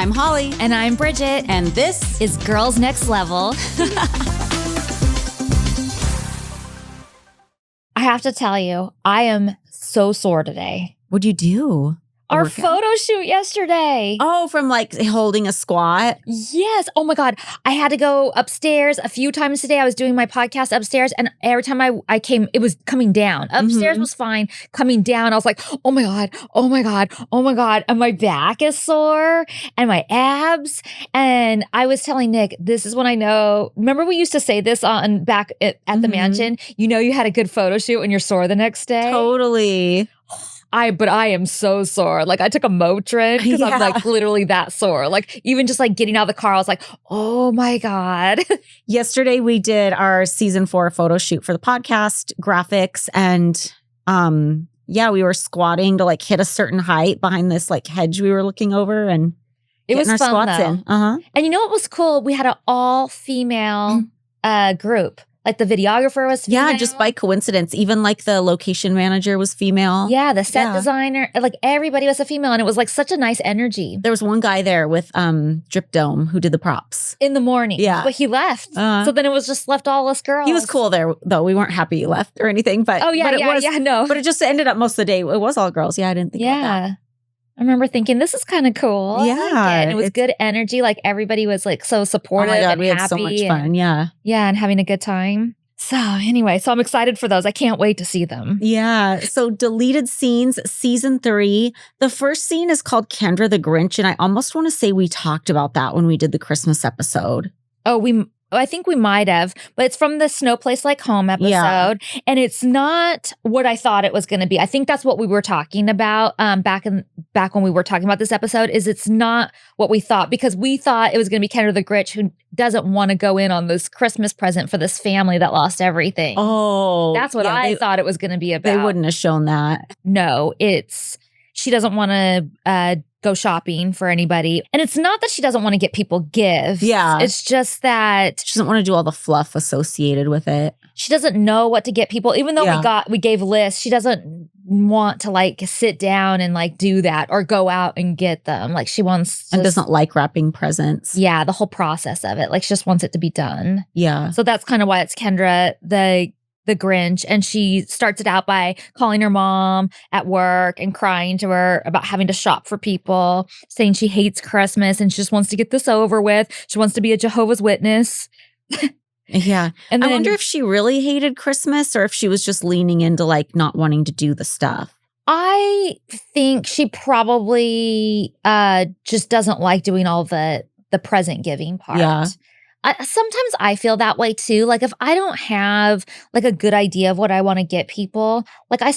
I'm Holly. And I'm Bridget. And this is Girls Next Level. I have to tell you, I am so sore today. What'd you do? Our photo shoot yesterday. Oh, from like holding a squat? Yes. Oh my God. I had to go upstairs a few times today. I was doing my podcast upstairs, and every time I came, it was coming down. Upstairs was fine. Coming down, I was like, oh my God, oh my God, oh my God. And my back is sore and my abs. And I was telling Nick, this is when I know. Remember we used to say this on back at the mansion? You know you had a good photo shoot when you're sore the next day? Totally. But I am so sore. Like I took a Motrin because I'm like literally that sore. Like even just like getting out of the car, I was like, oh my God. Yesterday we did our season 4 photo shoot for the podcast graphics. And we were squatting to like hit a certain height behind this like hedge we were looking over, and it was our fun squats though. in. And you know what was cool? We had an all female group. Like the videographer was female. Yeah, just by coincidence. Even like the location manager was female. Yeah, the set designer. Like everybody was a female, and it was like such a nice energy. There was one guy there with Drip Dome who did the props. In the morning. Yeah. But he left. So then it was just left all us girls. He was cool there, though. We weren't happy he left or anything. But no. But it just ended up most of the day. It was all girls. Yeah, I didn't think about that. I remember thinking, this is kind of cool. Yeah. I like it. And it was good energy. Like everybody was like so supportive. Oh my God, and we had so much fun. Yeah. Yeah, and having a good time. So anyway, I'm excited for those. I can't wait to see them. Yeah. So deleted scenes, season 3. The first scene is called Kendra the Grinch. And I almost want to say we talked about that when we did the Christmas episode. I think we might have, but it's from the Snow Place Like Home episode. Yeah. And it's not what I thought it was going to be. I think that's what we were talking about back when we were talking about this episode, is it's not what we thought, because we thought it was going to be Kendra the Grinch who doesn't want to go in on this Christmas present for this family that lost everything. Oh. That's what I thought it was going to be about. They wouldn't have shown that. No, she doesn't want to go shopping for anybody. And it's not that she doesn't want to get people gifts. Yeah. It's just that she doesn't want to do all the fluff associated with it. She doesn't know what to get people. Even though we gave lists, she doesn't want to like sit down and like do that or go out and get them. Like she wants and doesn't like wrapping presents. Yeah, the whole process of it. Like she just wants it to be done. Yeah. So that's kind of why it's Kendra the Grinch, and she starts it out by calling her mom at work and crying to her about having to shop for people, saying she hates Christmas and she just wants to get this over with. She wants to be a Jehovah's Witness. Yeah. And then, I wonder if she really hated Christmas or if she was just leaning into like not wanting to do the stuff. I think she probably just doesn't like doing all the present giving part. Yeah. Sometimes I feel that way too. Like if I don't have like a good idea of what I want to get people, like I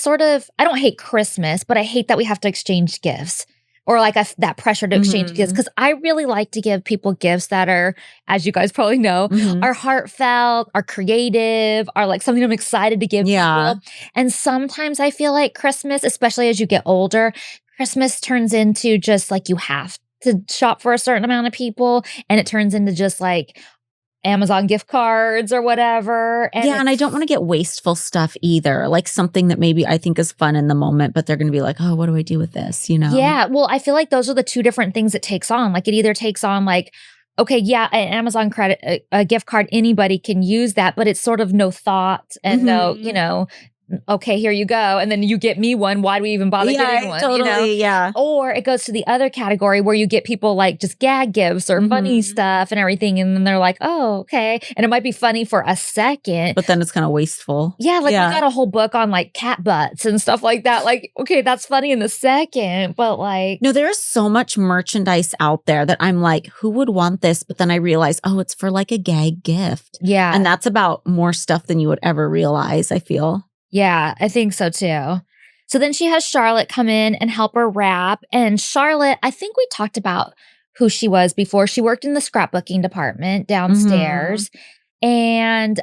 don't hate Christmas, but I hate that we have to exchange gifts, or like that pressure to exchange gifts. Because I really like to give people gifts that are, as you guys probably know, are heartfelt, are creative, are like something I'm excited to give people. And sometimes I feel like Christmas, especially as you get older, Christmas turns into just like you have to shop for a certain amount of people, and it turns into just like Amazon gift cards or whatever. And I don't want to get wasteful stuff either. Like something that maybe I think is fun in the moment, but they're going to be like, oh, what do I do with this? You know? Yeah. Well, I feel like those are the two different things it takes on. Like it either takes on like, okay, yeah, an Amazon credit, a gift card, anybody can use that, but it's sort of no thought and no, okay, here you go. And then you get me one. Why do we even bother getting one? Totally, yeah. Or it goes to the other category where you get people like just gag gifts or funny stuff and everything. And then they're like, oh, okay. And it might be funny for a second. But then it's kind of wasteful. Yeah, we got a whole book on like cat butts and stuff like that. Like, okay, that's funny in the second, but like. No, there is so much merchandise out there that I'm like, who would want this? But then I realize, oh, it's for like a gag gift. Yeah. And that's about more stuff than you would ever realize, I feel. Yeah, I think so too. So then she has Charlotte come in and help her wrap. And Charlotte, I think we talked about who she was before. She worked in the scrapbooking department downstairs. And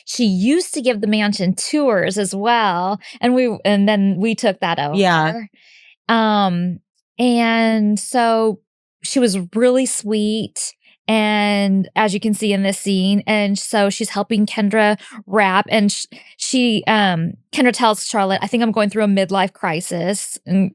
she used to give the mansion tours as well. And then we took that over. Yeah. And so she was really sweet. And as you can see in this scene, and so she's helping Kendra wrap, and Kendra tells Charlotte, I think I'm going through a midlife crisis. And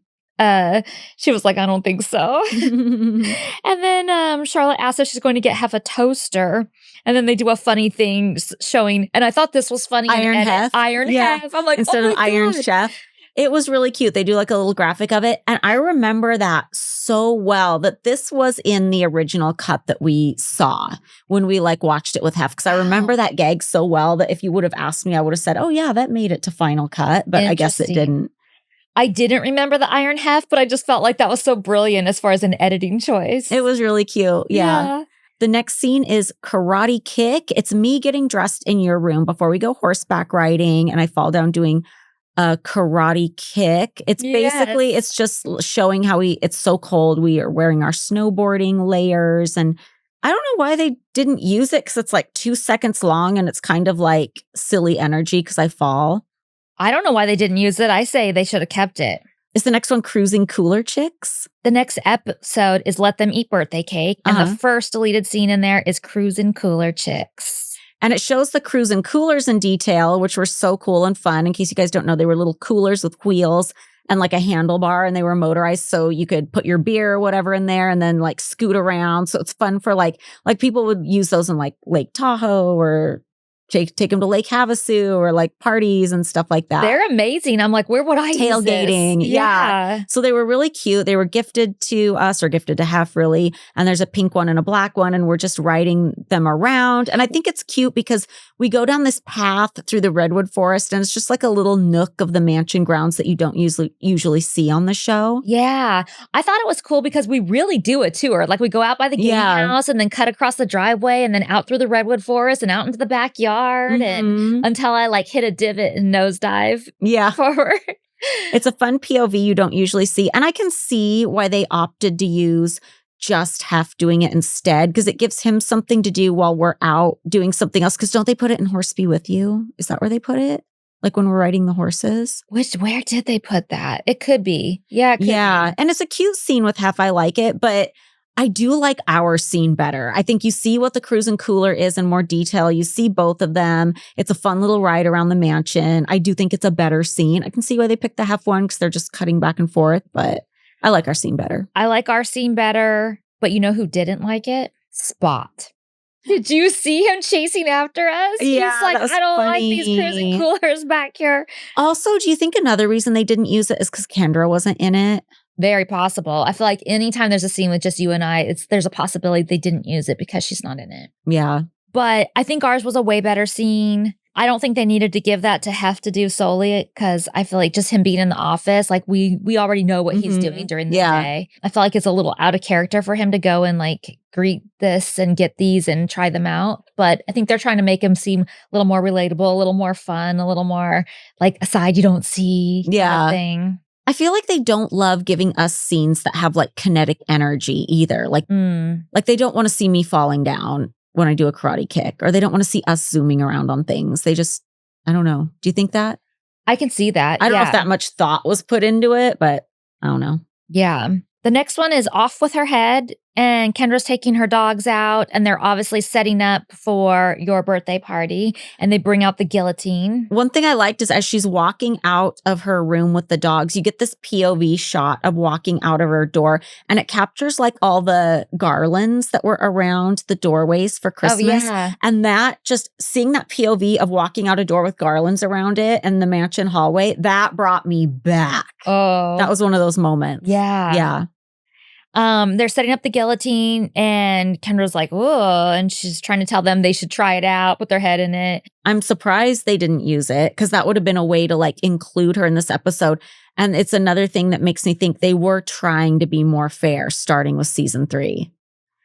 She was like, I don't think so. And then Charlotte asked if she's going to get Hef a toaster. And then they do a funny thing showing, and I thought this was funny. Iron Hef. Iron Hef. I'm like, instead of Iron Chef. It was really cute. They do like a little graphic of it. And I remember that so well, that this was in the original cut that we saw when we like watched it with Hef. Because I remember that gag so well that if you would have asked me, I would have said, oh yeah, that made it to final cut. But I guess it didn't. I didn't remember the Iron Hef, but I just felt like that was so brilliant as far as an editing choice. It was really cute. Yeah. The next scene is karate kick. It's me getting dressed in your room before we go horseback riding, and I fall down doing a karate kick. It's basically, it's just showing how it's so cold. We are wearing our snowboarding layers, and I don't know why they didn't use it because it's like 2 seconds long and it's kind of like silly energy because I fall. I don't know why they didn't use it. I say they should have kept it. Is the next one Cruising Cooler Chicks? The next episode is Let Them Eat Birthday Cake. And the first deleted scene in there is Cruising Cooler Chicks. And it shows the cruising coolers in detail, which were so cool and fun. In case you guys don't know, they were little coolers with wheels and like a handlebar, and they were motorized. So you could put your beer or whatever in there and then like scoot around. So it's fun for like people would use those in like Lake Tahoe or take them to Lake Havasu or like parties and stuff like that. They're amazing. I'm like, where would I tailgating? Use this? Yeah. So they were really cute. They were gifted to us, or gifted to Hef, really. And there's a pink one and a black one, and we're just riding them around. And I think it's cute because we go down this path through the redwood forest, and it's just like a little nook of the mansion grounds that you don't usually see on the show. Yeah. I thought it was cool because we really do a tour. Like we go out by the gatehouse and then cut across the driveway and then out through the redwood forest and out into the backyard. And until I like hit a divot and nosedive forward. It's a fun POV you don't usually see. And I can see why they opted to use just Hef doing it instead, because it gives him something to do while we're out doing something else. Because don't they put it in Horse Be With You? Is that where they put it? Like when we're riding the horses? Where did they put that? It could be. Yeah, it could be. And it's a cute scene with Hef. I like it, but I do like our scene better. I think you see what the cruising cooler is in more detail. You see both of them. It's a fun little ride around the mansion. I do think it's a better scene. I can see why they picked the Hef one because they're just cutting back and forth, but I like our scene better. I like our scene better, but you know who didn't like it? Spot. Did you see him chasing after us? Yeah, he's like, I don't funny. like these cruising coolers back here. Also, do you think another reason they didn't use it is because Kendra wasn't in it? Very possible. I feel like anytime there's a scene with just you and I, there's a possibility they didn't use it because she's not in it. Yeah. But I think ours was a way better scene. I don't think they needed to give that to Hef to do solely because I feel like just him being in the office, like we already know what he's doing during the day. I feel like it's a little out of character for him to go and like greet this and get these and try them out. But I think they're trying to make him seem a little more relatable, a little more fun, a little more like a side you don't see kind of thing. I feel like they don't love giving us scenes that have like kinetic energy either. Like they don't want to see me falling down when I do a karate kick, or they don't want to see us zooming around on things. They just, I don't know. Do you think that? I can see that. I don't know if that much thought was put into it, but I don't know. Yeah. The next one is Off With Her Head, and Kendra's taking her dogs out, and they're obviously setting up for your birthday party, and they bring out the guillotine. One thing I liked is as she's walking out of her room with the dogs, you get this POV shot of walking out of her door, and it captures like all the garlands that were around the doorways for Christmas. Oh, yeah. And that just seeing that POV of walking out a door with garlands around it and the mansion hallway, that brought me back. Oh, that was one of those moments. Yeah. Yeah. They're setting up the guillotine, and Kendra's like, "Whoa!" and she's trying to tell them they should try it out, put their head in it. I'm surprised they didn't use it because that would have been a way to like include her in this episode. And it's another thing that makes me think they were trying to be more fair, starting with season 3,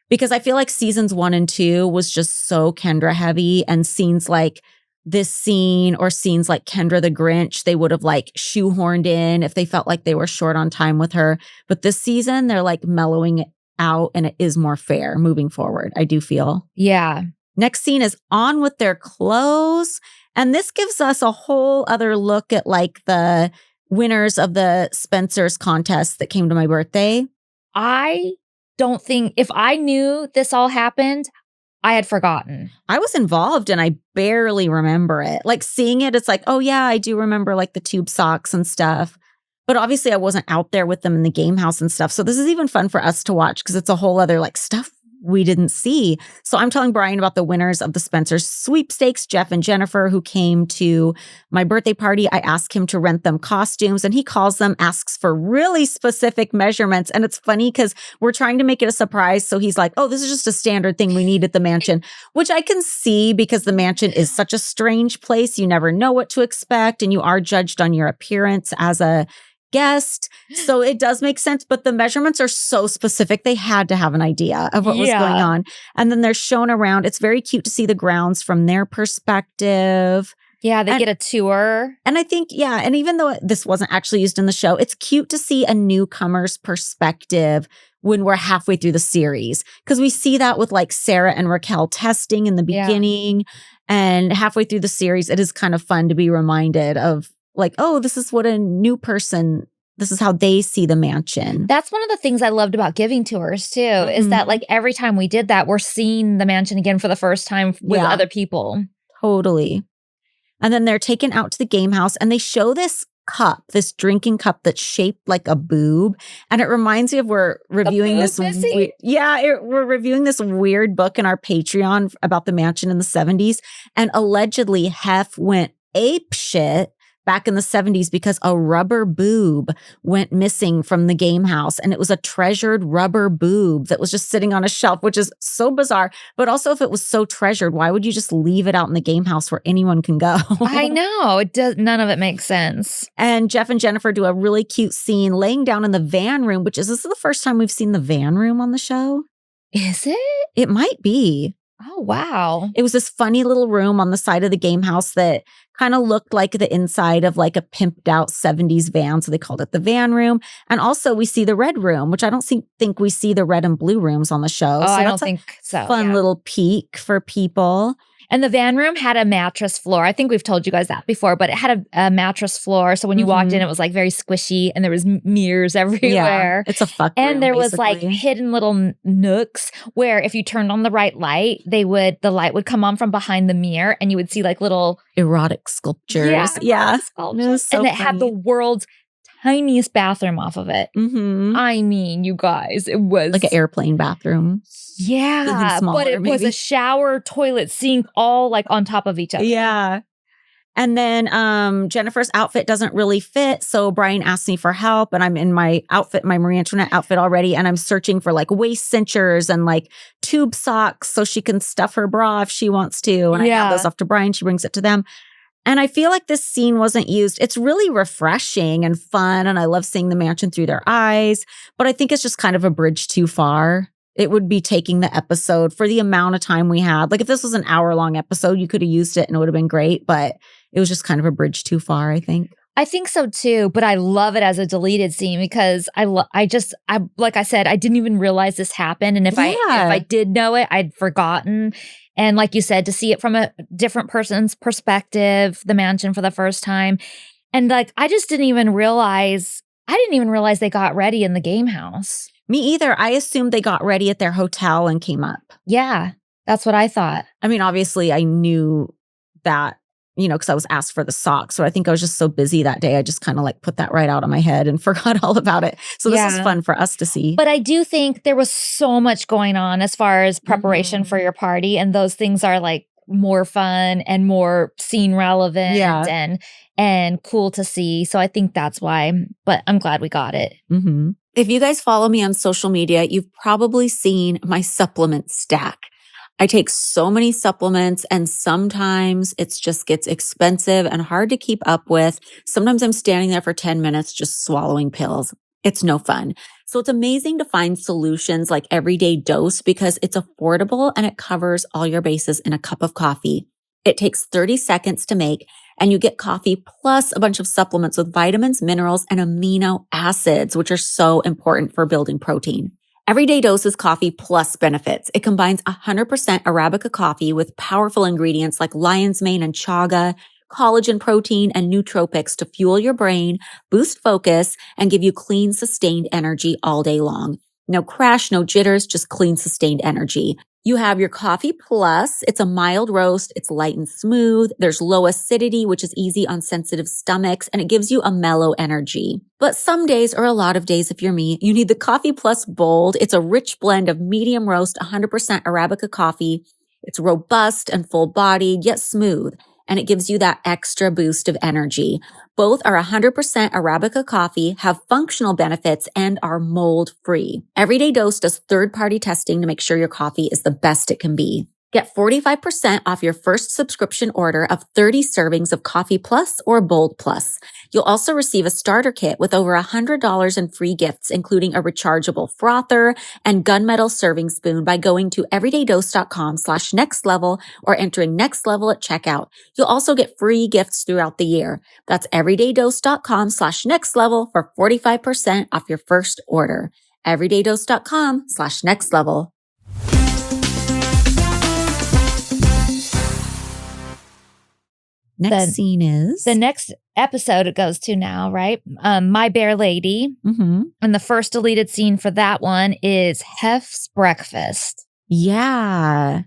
because I feel like seasons 1 and 2 was just so Kendra heavy, and scenes like this scene or scenes like Kendra the Grinch, they would have like shoehorned in if they felt like they were short on time with her. But this season, they're like mellowing it out, and it is more fair moving forward, I do feel. Yeah. Next scene is On With Their Clothes. And this gives us a whole other look at like the winners of the Spencer's contest that came to my birthday. I don't think, if I knew this all happened, I had forgotten. I was involved and I barely remember it. Like seeing it, it's like, oh yeah, I do remember like the tube socks and stuff. But obviously I wasn't out there with them in the game house and stuff. So this is even fun for us to watch because it's a whole other like stuff we didn't see. So I'm telling Brian about the winners of the Spencer sweepstakes, Jeff and Jennifer, who came to my birthday party. I asked him to rent them costumes and he calls them, asks for really specific measurements. And it's funny because we're trying to make it a surprise. So he's like, oh, this is just a standard thing we need at the mansion, which I can see because the mansion is such a strange place. You never know what to expect and you are judged on your appearance as a guest. So it does make sense, but the measurements are so specific. They had to have an idea of what was going on. And then they're shown around. It's very cute to see the grounds from their perspective. Yeah, they get a tour. And I think, and even though this wasn't actually used in the show, it's cute to see a newcomer's perspective when we're halfway through the series. Because we see that with like Sarah and Raquel testing in the beginning. And halfway through the series, it is kind of fun to be reminded of like, oh, this is what a new person, this is how they see the mansion. That's one of the things I loved about giving tours too, is that like every time we did that, we're seeing the mansion again for the first time with other people. Totally. And then they're taken out to the game house and they show this cup, this drinking cup that's shaped like a boob. And it reminds me of we're reviewing this. We're reviewing this weird book in our Patreon about the mansion in the 70s. And allegedly Hef went ape shit back in the 70s because a rubber boob went missing from the game house. And it was a treasured rubber boob that was just sitting on a shelf, which is so bizarre. But also if it was so treasured, why would you just leave it out in the game house where anyone can go? I know. It does. None of it makes sense. And Jeff and Jennifer do a really cute scene laying down in the van room, which is this the first time we've seen the van room on the show? Is it? It might be. Oh, wow. It was this funny little room on the side of the game house that kind of looked like the inside of like a pimped out 70s van. So they called it the van room. And also we see the red room, which I don't think we see the red and blue rooms on the show. Oh, so I don't think so. Fun little peek for people. And the van room had a mattress floor. I think we've told you guys that before, but it had a mattress floor. So when you walked in, it was like very squishy and there was mirrors everywhere. Yeah, it's a fuck And room, there was basically. like hidden little nooks where if you turned on the right light, the light would come on from behind the mirror and you would see like little erotic sculptures. Yeah. Sculptures. So and it had the world's tiniest bathroom off of it. Mm-hmm. I mean, you guys, it was like an airplane bathroom. Yeah, smaller, but it was a shower, toilet, sink, all like on top of each other. Yeah. And then Jennifer's outfit doesn't really fit. So Brian asked me for help and I'm in my outfit, my Marie Antoinette outfit already. And I'm searching for like waist cinchers and like tube socks so she can stuff her bra if she wants to. And I hand those off to Brian. She brings it to them. And I feel like this scene wasn't used. It's really refreshing and fun. And I love seeing the mansion through their eyes. But I think it's just kind of a bridge too far. It would be taking the episode for the amount of time we had. Like if this was an hour-long episode, you could have used it and it would have been great. But it was just kind of a bridge too far, I think. I think so too, but I love it as a deleted scene because I like I said, I didn't even realize this happened. And if I did know it, I'd forgotten. And like you said, to see it from a different person's perspective, the mansion for the first time. And like, I didn't even realize they got ready in the game house. Me either. I assumed they got ready at their hotel and came up. Yeah, that's what I thought. I mean, obviously I knew that, because I was asked for the socks. So I think I was just so busy that day. I just kind of like put that right out of my head and forgot all about it. So this is fun for us to see. But I do think there was so much going on as far as preparation for your party. And those things are like more fun and more scene relevant and cool to see. So I think that's why. But I'm glad we got it. Mm-hmm. If you guys follow me on social media, you've probably seen my supplement stack. I take so many supplements and sometimes it just gets expensive and hard to keep up with. Sometimes I'm standing there for 10 minutes just swallowing pills. It's no fun. So it's amazing to find solutions like Everyday Dose because it's affordable and it covers all your bases in a cup of coffee. It takes 30 seconds to make and you get coffee plus a bunch of supplements with vitamins, minerals, and amino acids, which are so important for building protein. Everyday Dose is coffee plus benefits. It combines 100% Arabica coffee with powerful ingredients like lion's mane and chaga, collagen protein, and nootropics to fuel your brain, boost focus, and give you clean, sustained energy all day long. No crash, no jitters, just clean, sustained energy. You have your Coffee Plus. It's a mild roast. It's light and smooth. There's low acidity, which is easy on sensitive stomachs, and it gives you a mellow energy. But some days, or a lot of days if you're me, you need the Coffee Plus Bold. It's a rich blend of medium roast, 100% Arabica coffee. It's robust and full-bodied, yet smooth, and it gives you that extra boost of energy. Both are 100% Arabica coffee, have functional benefits, and are mold-free. Everyday Dose does third-party testing to make sure your coffee is the best it can be. Get 45% off your first subscription order of 30 servings of Coffee Plus or Bold Plus. You'll also receive a starter kit with over $100 in free gifts, including a rechargeable frother and gunmetal serving spoon by going to everydaydose.com/nextlevel or entering next level at checkout. You'll also get free gifts throughout the year. That's everydaydose.com/nextlevel for 45% off your first order. everydaydose.com/nextlevel. Next scene is the next episode it goes to now, right? My Bear Lady. Mm-hmm. And the first deleted scene for that one is Hef's breakfast. Yeah.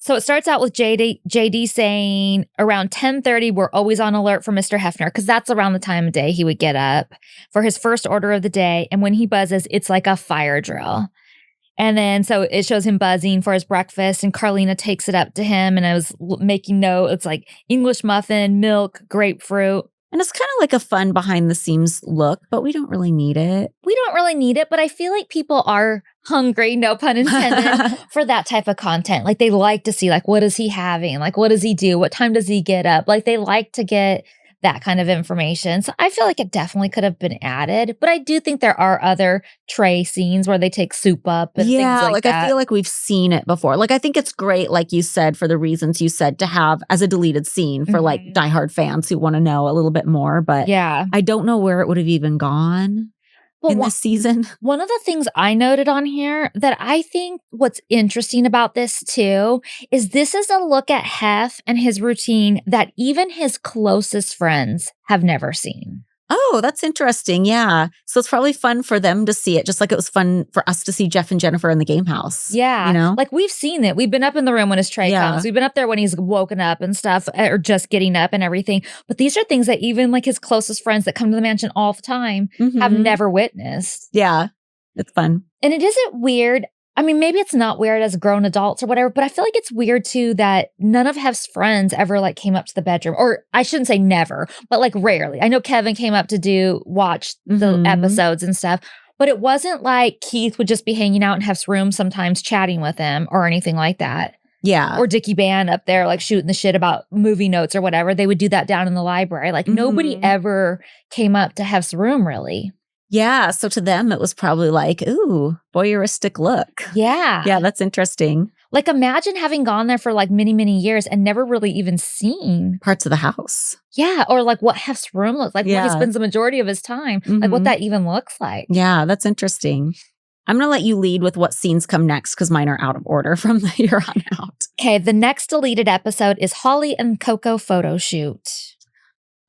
So it starts out with JD saying around 10:30, we're always on alert for Mr. Hefner, because that's around the time of day he would get up for his first order of the day. And when he buzzes, it's like a fire drill. And then so it shows him buzzing for his breakfast, and Carlina takes it up to him. And I was making note, it's like English muffin, milk, grapefruit. And it's kind of like a fun behind the scenes look, but we don't really need it. We don't really need it, but I feel like people are hungry, no pun intended, for that type of content. Like they like to see, like, what is he having? Like, what does he do? What time does he get up? Like they like to get that kind of information. So I feel like it definitely could have been added, but I do think there are other tray scenes where they take soup up and things like that. I feel like we've seen it before. Like I think it's great, like you said, for the reasons you said, to have as a deleted scene for like diehard fans who want to know a little bit more. But yeah, I don't know where it would have even gone. In this season. One of the things I noted on here that I think what's interesting about this too is this is a look at Hef and his routine that even his closest friends have never seen. Oh, that's interesting. Yeah. So it's probably fun for them to see it, just like it was fun for us to see Jeff and Jennifer in the game house. Yeah. You know? Like we've seen it. We've been up in the room when his tray comes. We've been up there when he's woken up and stuff, or just getting up and everything. But these are things that even like his closest friends that come to the mansion all the time have never witnessed. Yeah. It's fun. And it isn't weird. I mean, maybe it's not weird as grown adults or whatever, but I feel like it's weird too that none of Hef's friends ever like came up to the bedroom, or I shouldn't say never, but like rarely. I know Kevin came up to watch the episodes and stuff, but it wasn't like Keith would just be hanging out in Hef's room sometimes chatting with him or anything like that. Yeah. Or Dickie Band up there like shooting the shit about movie notes or whatever. They would do that down in the library. Like nobody ever came up to Hef's room really. Yeah. So to them, it was probably like, ooh, voyeuristic look. Yeah. Yeah, that's interesting. Like imagine having gone there for like many, many years and never really even seen parts of the house. Yeah. Or like what Hef's room looks like, where he spends the majority of his time, like what that even looks like. Yeah, that's interesting. I'm going to let you lead with what scenes come next because mine are out of order from here on out. Okay. The next deleted episode is Holly and Coco photo shoot.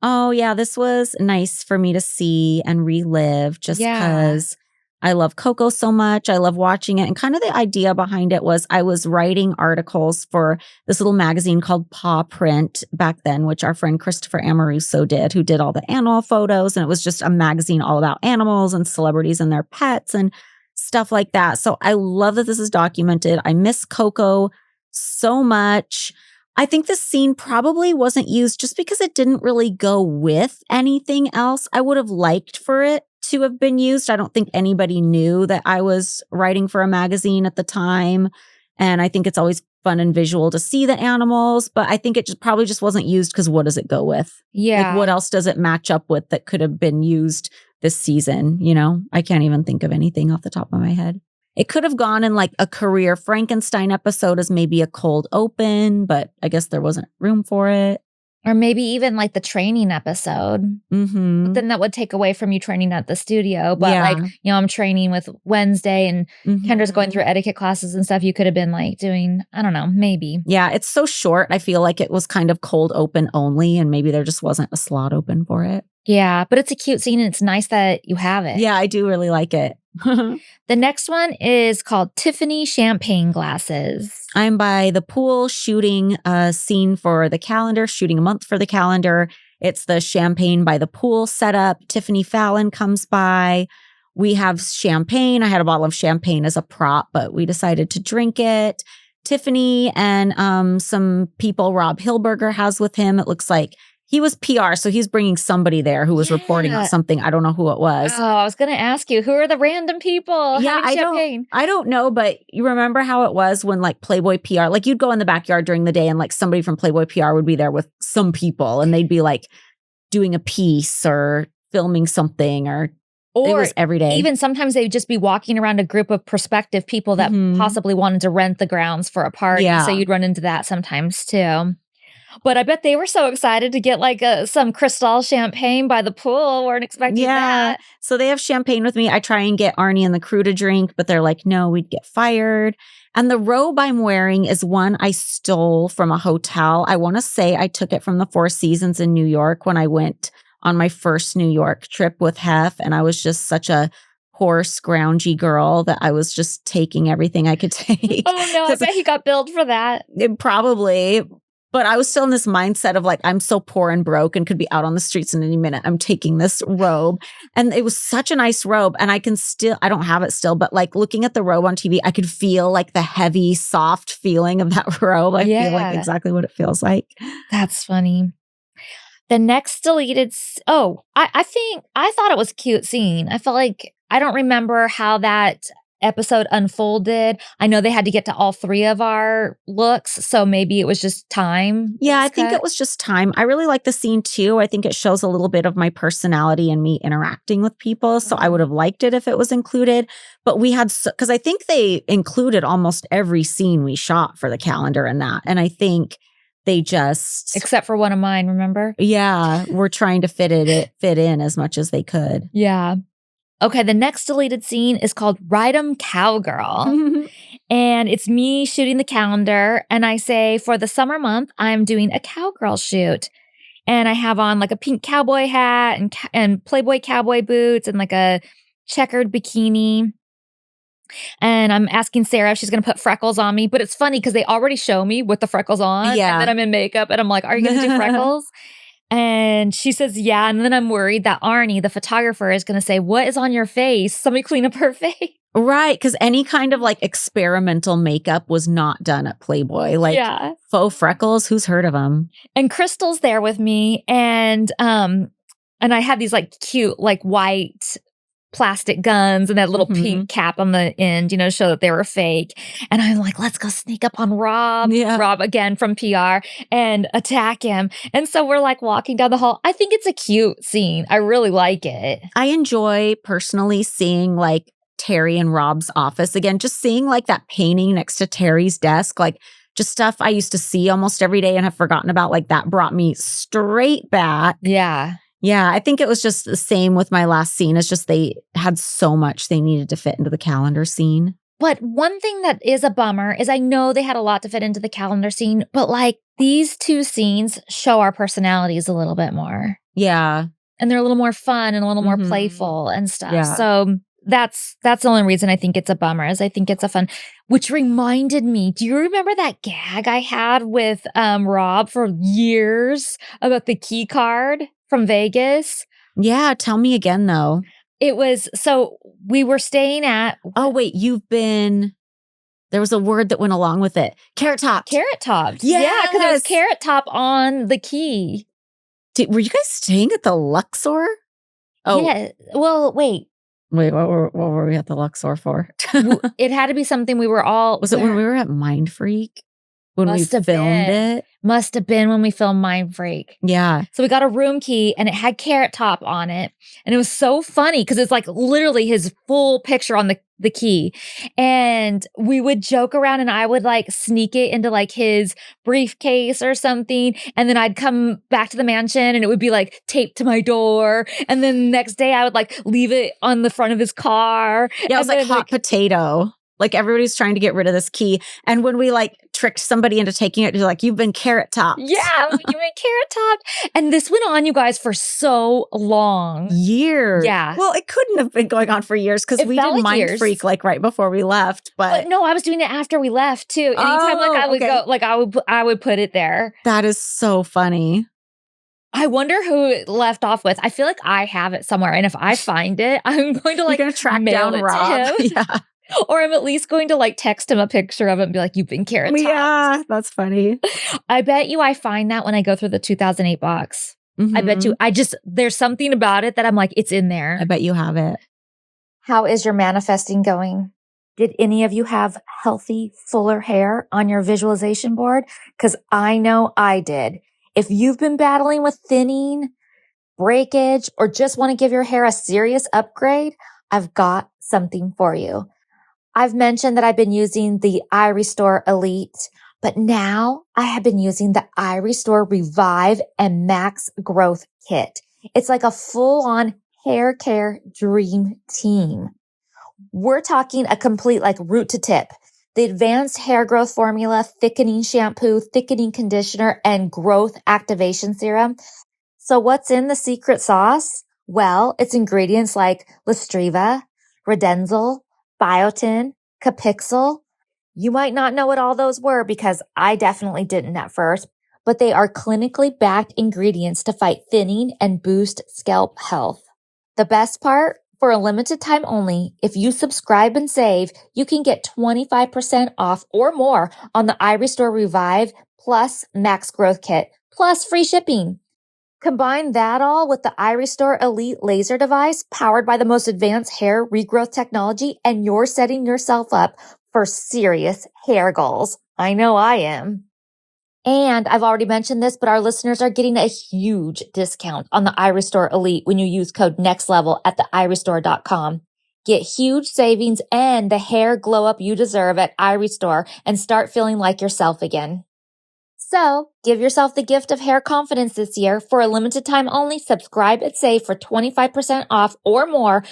Oh, yeah, this was nice for me to see and relive just because I love Coco so much. I love watching it. And kind of the idea behind it was I was writing articles for this little magazine called Paw Print back then, which our friend Christopher Amoruso did, who did all the animal photos. And it was just a magazine all about animals and celebrities and their pets and stuff like that. So I love that this is documented. I miss Coco so much. I think this scene probably wasn't used just because it didn't really go with anything else. I would have liked for it to have been used. I don't think anybody knew that I was writing for a magazine at the time. And I think it's always fun and visual to see the animals, but I think it probably just wasn't used because what does it go with? Yeah. Like what else does it match up with that could have been used this season? You know, I can't even think of anything off the top of my head. It could have gone in like a career Frankenstein episode as maybe a cold open, but I guess there wasn't room for it. Or maybe even like the training episode. But then that would take away from you training at the studio. But like, you know, I'm training with Wednesday and Kendra's going through etiquette classes and stuff. You could have been like doing, I don't know, maybe. Yeah, it's so short. I feel like it was kind of cold open only and maybe there just wasn't a slot open for it. Yeah, but it's a cute scene and it's nice that you have it. Yeah, I do really like it. The next one is called Tiffany Champagne Glasses. I'm by the pool shooting a scene for the calendar, shooting a month for the calendar. It's the champagne by the pool setup. Tiffany Fallon comes by. We have champagne. I had a bottle of champagne as a prop, but we decided to drink it. Tiffany and some people Rob Hilberger has with him. It looks like he was PR, so he's bringing somebody there who was reporting on something. I don't know who it was. Oh, I was going to ask you, who are the random people having champagne? I don't know, but you remember how it was when like Playboy PR, like you'd go in the backyard during the day and like somebody from Playboy PR would be there with some people and they'd be like doing a piece or filming something or it was every day. Even sometimes they'd just be walking around a group of prospective people that possibly wanted to rent the grounds for a party. Yeah. So you'd run into that sometimes too. But I bet they were so excited to get like some Cristal champagne by the pool. Weren't expecting that. So they have champagne with me. I try and get Arnie and the crew to drink, but they're like, no, we'd get fired. And the robe I'm wearing is one I stole from a hotel. I want to say I took it from the Four Seasons in New York when I went on my first New York trip with Hef. And I was just such a poor, scroungy girl that I was just taking everything I could take. Oh no, I bet he got billed for that. Probably. But I was still in this mindset of like, I'm so poor and broke and could be out on the streets in any minute. I'm taking this robe. And it was such a nice robe. And I don't have it still, but like looking at the robe on TV, I could feel like the heavy, soft feeling of that robe. I feel like exactly what it feels like. That's funny. The next deleted, I thought it was a cute scene. I felt like, I don't remember how that episode unfolded. I know they had to get to all three of our looks, so maybe it was just time. Yeah, I think it was just time. I really like the scene too. I think it shows a little bit of my personality and me interacting with people, so I would have liked it if it was included. But we had, because I think they included almost every scene we shot for the calendar and that. And I think they just... Except for one of mine, remember? Yeah, we're trying to fit in as much as they could. Yeah. Okay, the next deleted scene is called Ride 'em Cowgirl. And it's me shooting the calendar. And I say, for the summer month, I'm doing a cowgirl shoot. And I have on like a pink cowboy hat and Playboy cowboy boots and like a checkered bikini. And I'm asking Sarah if she's going to put freckles on me. But it's funny because they already show me with the freckles on. Yeah. And then I'm in makeup and I'm like, are you going to do freckles? And she says, yeah. And then I'm worried that Arnie, the photographer, is going to say, what is on your face? Somebody clean up her face. Right. Because any kind of like experimental makeup was not done at Playboy. Like faux freckles, who's heard of them? And Crystal's there with me. And I had these like cute, like white plastic guns and that little pink cap on the end, show that they were fake. And I'm like, let's go sneak up on Rob. Yeah. Rob again from PR and attack him. And so we're like walking down the hall. I think it's a cute scene. I really like it. I enjoy personally seeing like Terry and Rob's office again, just seeing like that painting next to Terry's desk, like just stuff I used to see almost every day and have forgotten about. Like that brought me straight back. Yeah. Yeah, I think it was just the same with my last scene. It's just they had so much they needed to fit into the calendar scene. But one thing that is a bummer is I know they had a lot to fit into the calendar scene, but like these two scenes show our personalities a little bit more. Yeah. And they're a little more fun and a little more playful and stuff. Yeah. So that's the only reason I think it's a bummer is I think it's a fun, which reminded me, do you remember that gag I had with Rob for years about the key card from Vegas? Yeah, tell me again though. It was, so we were staying at... Oh wait, there was a word that went along with it. Carrot Top. Carrot Top. Yes. Yeah, because it was Carrot Top on the key. Were you guys staying at the Luxor? Oh. Yeah, well, wait. Wait, what were we at the Luxor for? It had to be something we were all... Was it when we were at Mind Freak? When we filmed it? Must have been when we filmed Mind Freak. Yeah. So we got a room key and it had Carrot Top on it. And it was so funny because it's like literally his full picture on the key. And we would joke around and I would like sneak it into like his briefcase or something. And then I'd come back to the mansion and it would be like taped to my door. And then the next day I would like leave it on the front of his car. Yeah, it was like hot potato. Like everybody's trying to get rid of this key. And when we like tricked somebody into taking it, you're like, you've been carrot topped. Yeah, you went carrot topped. And this went on, you guys, for so long. Years. Yeah. Well, it couldn't have been going on for years because It we felt did like mind years. freak like right before we left. But no, I was doing it after we left too. Anytime like I would go, like I would put it there. That is so funny. I wonder who it left off with. I feel like I have it somewhere. And if I find it, I'm going to like You're gonna track mail down it Rob. to him. Yeah. Or I'm at least going to like text him a picture of it and be like, you've been carrot topped. Yeah, that's funny. I bet you I find that when I go through the 2008 box. Mm-hmm. I bet you, there's something about it that I'm like, it's in there. I bet you have it. How is your manifesting going? Did any of you have healthy, fuller hair on your visualization board? Because I know I did. If you've been battling with thinning, breakage, or just want to give your hair a serious upgrade, I've got something for you. I've mentioned that I've been using the iRestore Elite, but now I have been using the iRestore Revive and Max Growth Kit. It's like a full-on hair care dream team. We're talking a complete like root to tip. The advanced hair growth formula, thickening shampoo, thickening conditioner, and growth activation serum. So what's in the secret sauce? Well, it's ingredients like Listriva, Redenzel, Biotin, Capixul. You might not know what all those were because I definitely didn't at first, but they are clinically backed ingredients to fight thinning and boost scalp health. The best part? For a limited time only, if you subscribe and save, you can get 25% off or more on the iRestore Revive plus Max Growth Kit, plus free shipping. Combine that all with the iRestore Elite laser device powered by the most advanced hair regrowth technology, and you're setting yourself up for serious hair goals. I know I am. And I've already mentioned this, but our listeners are getting a huge discount on the iRestore Elite when you use code NEXTLEVEL at the iRestore.com. Get huge savings and the hair glow up you deserve at iRestore and start feeling like yourself again. So, give yourself the gift of hair confidence this year. For a limited time only, subscribe and save for 25% off or more,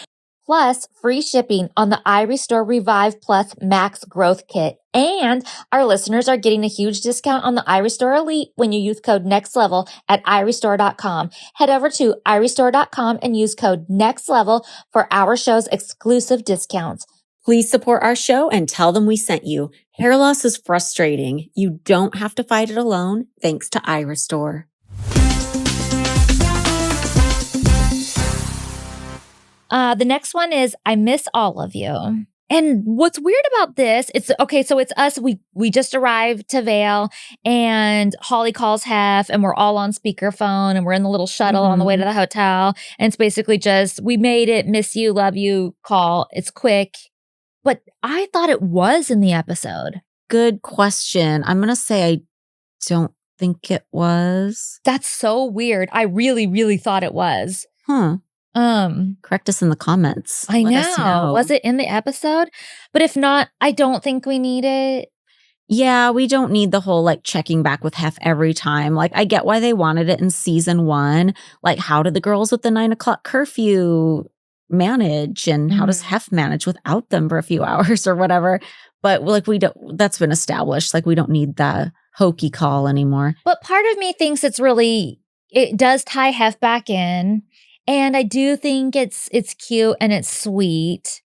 plus free shipping on the iRestore Revive Plus Max Growth Kit. And our listeners are getting a huge discount on the iRestore Elite when you use code NEXTLEVEL at iRestore.com. Head over to iRestore.com and use code NEXTLEVEL for our show's exclusive discounts. Please support our show and tell them we sent you. Hair loss is frustrating. You don't have to fight it alone, thanks to iRestore. The next one is I miss all of you. And what's weird about this, it's okay, so it's us. We just arrived to Vail and Holly calls Hef and we're all on speakerphone and we're in the little shuttle on the way to the hotel. And it's basically just, we made it, miss you, love you, call. It's quick. But I thought it was in the episode. Good question. I'm going to say I don't think it was. That's so weird. I really, really thought it was. Correct us in the comments. I Let us know. Was it in the episode? But if not, I don't think we need it. Yeah, we don't need the whole like checking back with Hef every time. Like I get why they wanted it in season 1. Like how did the girls with the 9:00 curfew manage, and how does Hef manage without them for a few hours or whatever? But like we don't, that's been established. Like we don't need the hokey call anymore. But part of me thinks it does tie Hef back in. And I do think it's cute and it's sweet.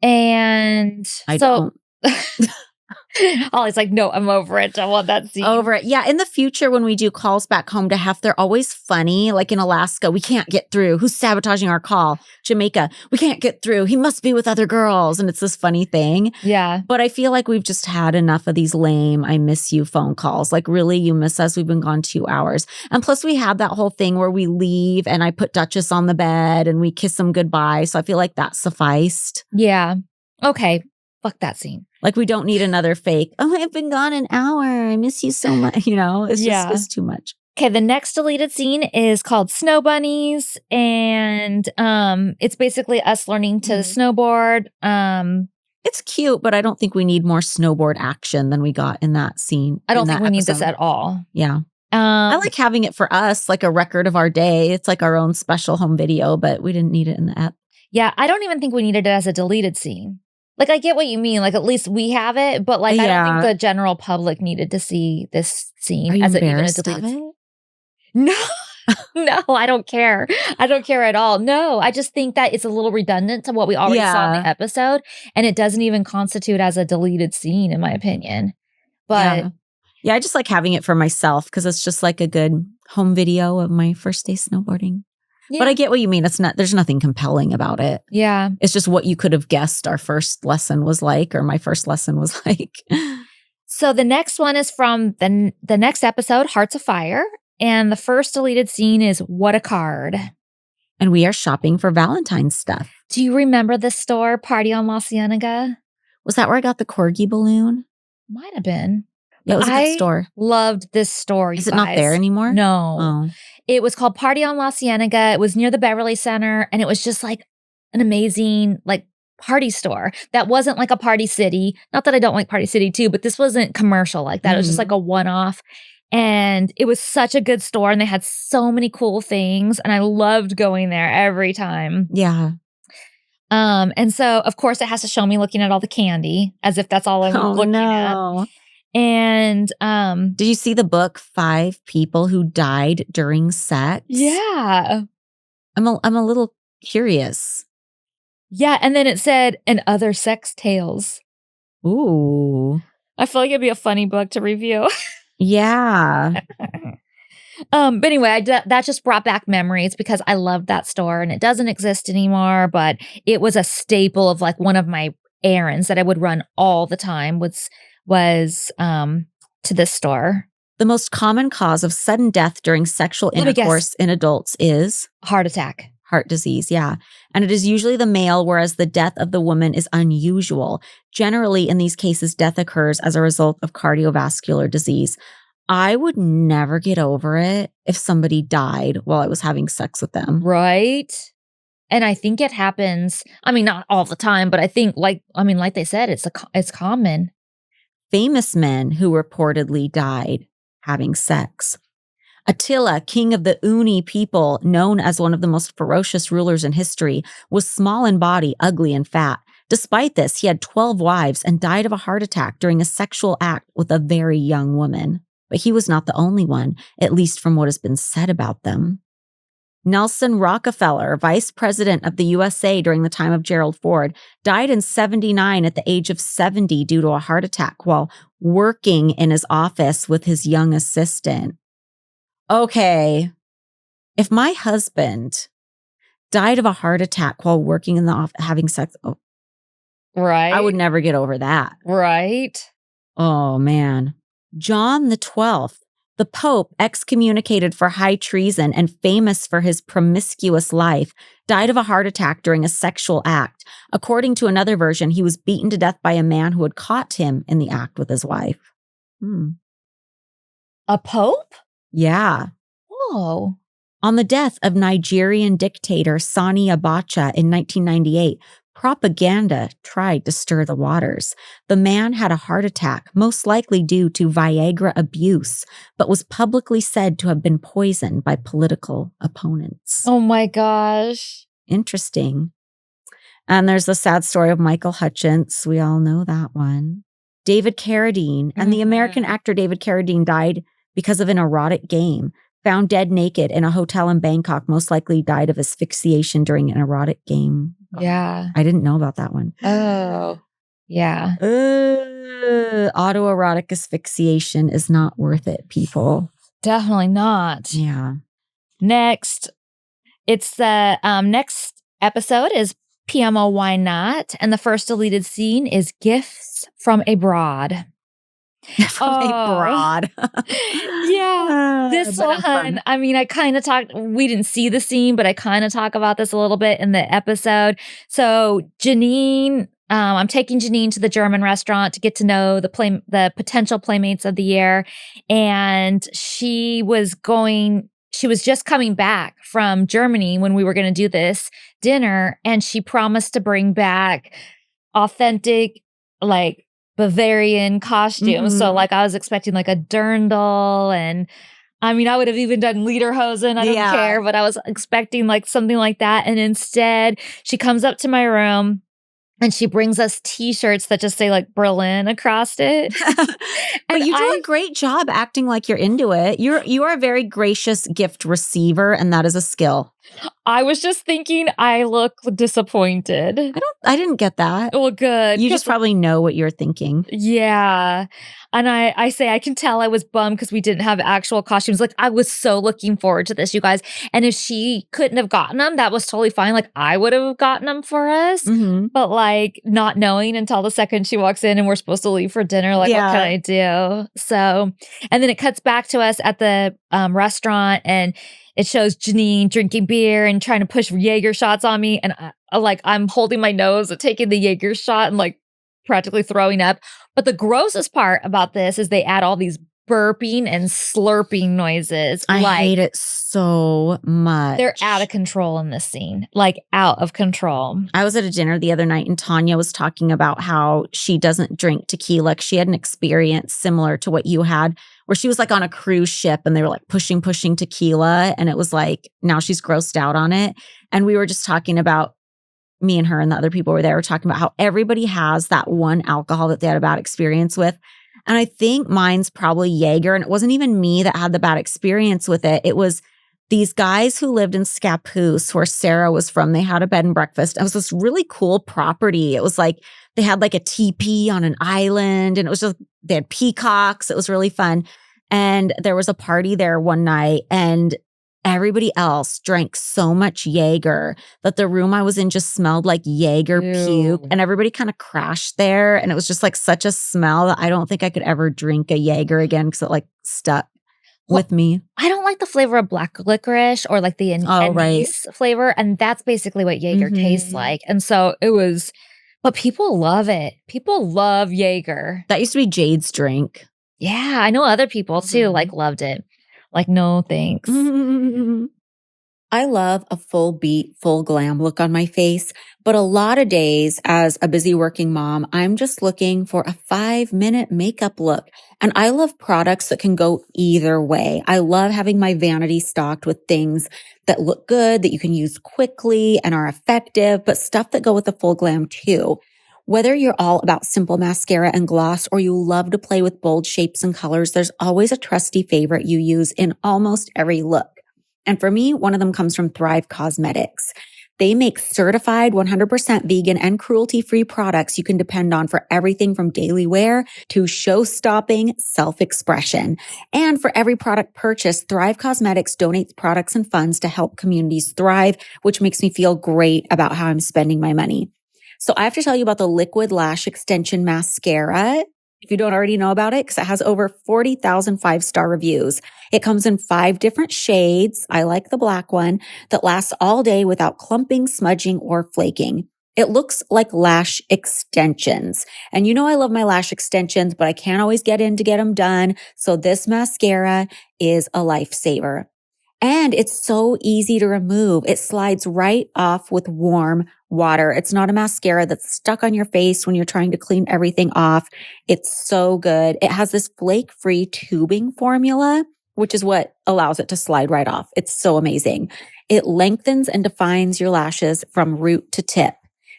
And I don't. Ollie's like, no, I'm over it. I want that scene. Over it. Yeah. In the future, when we do calls back home to Hef, they're always funny. Like in Alaska, we can't get through. Who's sabotaging our call? Jamaica, we can't get through. He must be with other girls. And it's this funny thing. Yeah. But I feel like we've just had enough of these lame, I miss you phone calls. Like, really, you miss us? We've been gone 2 hours. And plus, we had that whole thing where we leave and I put Duchess on the bed and we kiss them goodbye. So I feel like that sufficed. Yeah. Okay. Fuck that scene. Like, we don't need another fake, oh, I've been gone an hour. I miss you so much. You know, it's just it's too much. Okay, the next deleted scene is called Snow Bunnies. And it's basically us learning to snowboard. It's cute, but I don't think we need more snowboard action than we got in that scene. I don't think we need this at all. Yeah. I like having it for us, like a record of our day. It's like our own special home video, but we didn't need it in the app. Yeah, I don't even think we needed it as a deleted scene. Like, I get what you mean, like, at least we have it, but, like, I don't think Yeah. the general public needed to see this Are scene you as even a embarrassed of deleted. it? No. No, I don't care. I don't care at all. No, I just think that it's a little redundant to what we already saw in the Yeah. episode, and it doesn't even constitute as a deleted scene, in my opinion. But Yeah. Yeah, I just like having it for myself because it's just like a good home video of my first day snowboarding. But yeah, I get what you mean. There's nothing compelling about it. yeah. It's just what you could have guessed our first lesson was like, or my first lesson was like. So the next one is from the next episode, Hearts of Fire, and the first deleted scene is What a Card. And we are shopping for Valentine's stuff. Do you remember this store, Party on La Cienega? Was that where I got the corgi balloon? Might have been. Yeah, it was a good I store. loved this store, you Is it not guys. there anymore? No. Oh. It was called Party on La Cienega. It was near the Beverly Center, and it was just like an amazing, like, party store that wasn't like a Party City. Not that I don't like Party City too, but this wasn't commercial like that. It was just like a one-off. And it was such a good store, and they had so many cool things, and I loved going there every time. Yeah. And so of course it has to show me looking at all the candy as if that's all I'm looking at. And did you see the book 5 People Who Died During Sex? yeah. I'm a little curious. Yeah, and then it said and other sex tales. Ooh. I feel like it'd be a funny book to review. Yeah. But anyway, that just brought back memories because I loved that store, and it doesn't exist anymore, but it was a staple of like one of my errands that I would run all the time was to this store. The most common cause of sudden death during sexual Let me guess. intercourse in adults is Heart attack. heart disease. Yeah. And it is usually the male, whereas the death of the woman is unusual. Generally, in these cases, death occurs as a result of cardiovascular disease. I would never get over it if somebody died while I was having sex with them. Right? And I think it happens, I mean, not all the time, but I think like they said, it's common. Famous men who reportedly died having sex. Attila, king of the Uni people, known as one of the most ferocious rulers in history, was small in body, ugly and fat. Despite this, he had 12 wives and died of a heart attack during a sexual act with a very young woman. But he was not the only one, at least from what has been said about them. Nelson Rockefeller, vice president of the USA during the time of Gerald Ford, died in 1979 at the age of 70 due to a heart attack while working in his office with his young assistant. Okay, if my husband died of a heart attack while working in the office having sex, Right? I would never get over that. Right? Oh, man. John the 12th, the Pope, excommunicated for high treason and famous for his promiscuous life, died of a heart attack during a sexual act. According to another version, he was beaten to death by a man who had caught him in the act with his wife. A pope? Yeah. Whoa. On the death of Nigerian dictator Sani Abacha in 1998, propaganda tried to stir the waters. The man had a heart attack, most likely due to Viagra abuse, but was publicly said to have been poisoned by political opponents. Oh my gosh. Interesting. And there's the sad story of Michael Hutchence. We all know that one. David Carradine. And the American actor David Carradine died because of an erotic game. Found dead naked in a hotel in Bangkok, most likely died of asphyxiation during an erotic game. Yeah. I didn't know about that one. Oh, yeah. Autoerotic asphyxiation is not worth it, people. Definitely not. Yeah. Next, it's the next episode is PMO Why Not? And the first deleted scene is Gifts from Abroad. From abroad. Yeah. This But one, I mean, I kind of talked, we didn't see the scene, but I kind of talk about this a little bit in the episode. So Janine, I'm taking Janine to the German restaurant to get to know the potential playmates of the year. And she was just coming back from Germany when we were going to do this dinner. And she promised to bring back authentic, like, Bavarian costumes. So like I was expecting like a dirndl, and I mean I would have even done lederhosen. I don't care, but I was expecting like something like that. And instead she comes up to my room And she brings us t-shirts that just say like Berlin across it. But you do a great job acting like you're into it. You are a very gracious gift receiver, and that is a skill. I was just thinking I look disappointed. I didn't get that. Well, good. You just probably know what you're thinking. Yeah. And I say I can tell I was bummed because we didn't have actual costumes. Like, I was so looking forward to this, you guys. And if she couldn't have gotten them, that was totally fine. Like, I would have gotten them for us. Mhm. But like, not knowing until the second she walks in and we're supposed to leave for dinner, like, what can I do? So, and then it cuts back to us at the restaurant, and it shows Janine drinking beer and trying to push Jaeger shots on me. And I'm holding my nose and taking the Jaeger shot and like practically throwing up. But the grossest part about this is they add all these burping and slurping noises. I hate it so much. They're out of control in this scene. Like, out of control. I was at a dinner the other night, and Tanya was talking about how she doesn't drink tequila. She had an experience similar to what you had, where she was like on a cruise ship and they were like pushing tequila. And it was like, now she's grossed out on it. And we were just talking about, me and her and the other people were there, were talking about how everybody has that one alcohol that they had a bad experience with. And I think mine's probably Jaeger. And it wasn't even me that had the bad experience with it. It was these guys who lived in Scappoose, where Sarah was from. They had a bed and breakfast. It was this really cool property. It was like, they had like a teepee on an island, and it was just, they had peacocks. It was really fun. And there was a party there one night, and everybody else drank so much Jaeger that the room I was in just smelled like Jaeger puke, and everybody kind of crashed there. And it was just like such a smell that I don't think I could ever drink a Jaeger again, because it like stuck with me. I don't like the flavor of black licorice or like the anise flavor. And that's basically what Jaeger tastes like. And so it was, but people love it. People love Jaeger. That used to be Jade's drink. Yeah, I know other people too, like loved it. Like, no thanks. I love a full beat, full glam look on my face, but a lot of days as a busy working mom, I'm just looking for a 5-minute makeup look. And I love products that can go either way. I love having my vanity stocked with things that look good, that you can use quickly and are effective, but stuff that go with the full glam too. Whether you're all about simple mascara and gloss, or you love to play with bold shapes and colors, there's always a trusty favorite you use in almost every look. And for me, one of them comes from Thrive Cosmetics. They make certified 100% vegan and cruelty-free products you can depend on for everything from daily wear to show-stopping self-expression. And for every product purchased, Thrive Cosmetics donates products and funds to help communities thrive, which makes me feel great about how I'm spending my money. So I have to tell you about the Liquid Lash Extension Mascara, if you don't already know about it, because it has over 40,000 5-star reviews. It comes in 5 different shades. I like the black one that lasts all day without clumping, smudging, or flaking. It looks like lash extensions. And you know I love my lash extensions, but I can't always get in to get them done. So this mascara is a lifesaver. And it's so easy to remove. It slides right off with warm water. It's not a mascara that's stuck on your face when you're trying to clean everything off. It's so good. It has this flake-free tubing formula, which is what allows it to slide right off. It's so amazing. It lengthens and defines your lashes from root to tip.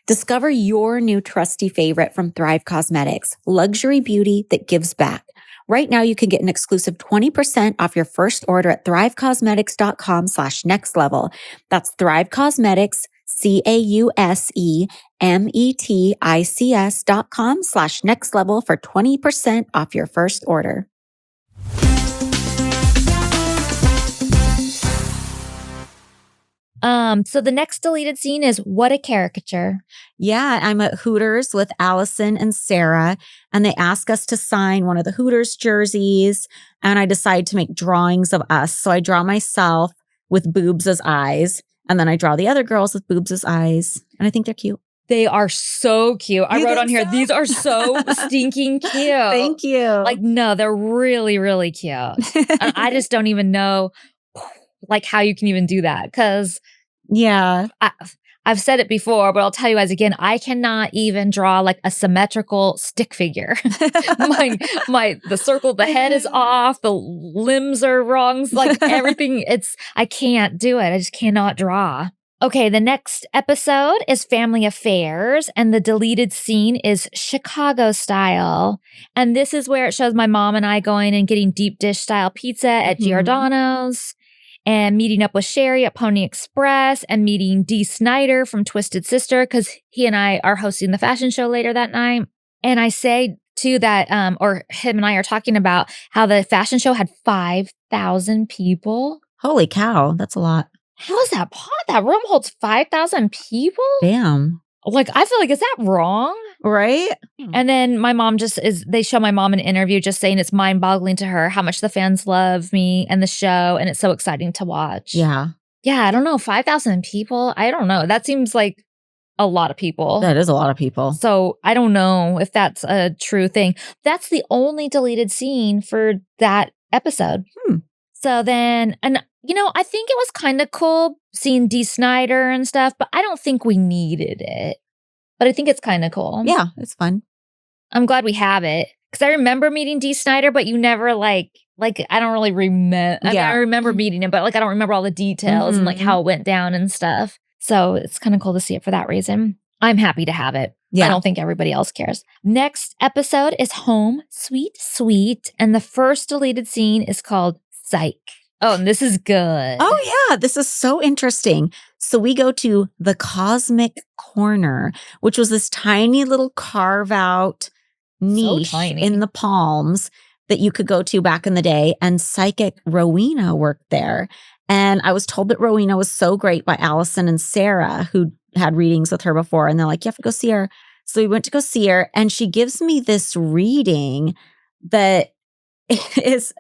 Discover your new trusty favorite from Thrive Cosmetics, luxury beauty that gives back. Right now, you can get an exclusive 20% off your first order at thrivecosmetics.com/nextlevel. That's Thrive Cosmetics, CAUSEMETICS.com/nextlevel for 20% off your first order. So the next deleted scene is what a caricature. Yeah, I'm at Hooters with Allison and Sarah, and they ask us to sign one of the Hooters jerseys, and I decide to make drawings of us. So I draw myself with boobs as eyes, and then I draw the other girls with boobs as eyes, and I think they're cute. They are so cute. I wrote on here, these are so stinking cute. Thank you. Like, no, they're really, really cute. I just don't even know like how you can even do that, because yeah, I've said it before, but I'll tell you guys again, I cannot even draw like a symmetrical stick figure. The circle of the head is off, the limbs are wrong, like everything, I can't do it. I just cannot draw. Okay, the next episode is Family Affairs, and the deleted scene is Chicago style. And this is where it shows my mom and I going and getting deep dish style pizza at Giordano's, and meeting up with Sherry at Pony Express, and meeting Dee Snider from Twisted Sister, because he and I are hosting the fashion show later that night. And I say too that, or him and I are talking about how the fashion show had 5,000 people. Holy cow, that's a lot. How is that pot? That room holds 5,000 people? Damn. Like, I feel like, is that wrong? Right? And then my mom they show my mom an interview just saying it's mind boggling to her how much the fans love me and the show. And it's so exciting to watch. Yeah. Yeah, I don't know. 5,000 people? I don't know. That seems like a lot of people. That is a lot of people. So I don't know if that's a true thing. That's the only deleted scene for that episode. So then, and I think it was kind of cool seeing Dee Snider and stuff, but I don't think we needed it. But I think it's kind of cool. Yeah, it's fun. I'm glad we have it. Because I remember meeting Dee Snider, but you never I don't really remember. I mean, I remember meeting him, but I don't remember all the details and how it went down and stuff. So it's kind of cool to see it for that reason. I'm happy to have it. Yeah. I don't think everybody else cares. Next episode is Home Sweet Sweet. And the first deleted scene is called Psych. Oh, and this is good. Oh, yeah. This is so interesting. So we go to the Cosmic Corner, which was this tiny little carve out niche in the Palms that you could go to back in the day. And psychic Rowena worked there. And I was told that Rowena was so great by Allison and Sarah, who had readings with her before. And they're like, you have to go see her. So we went to go see her. And she gives me this reading that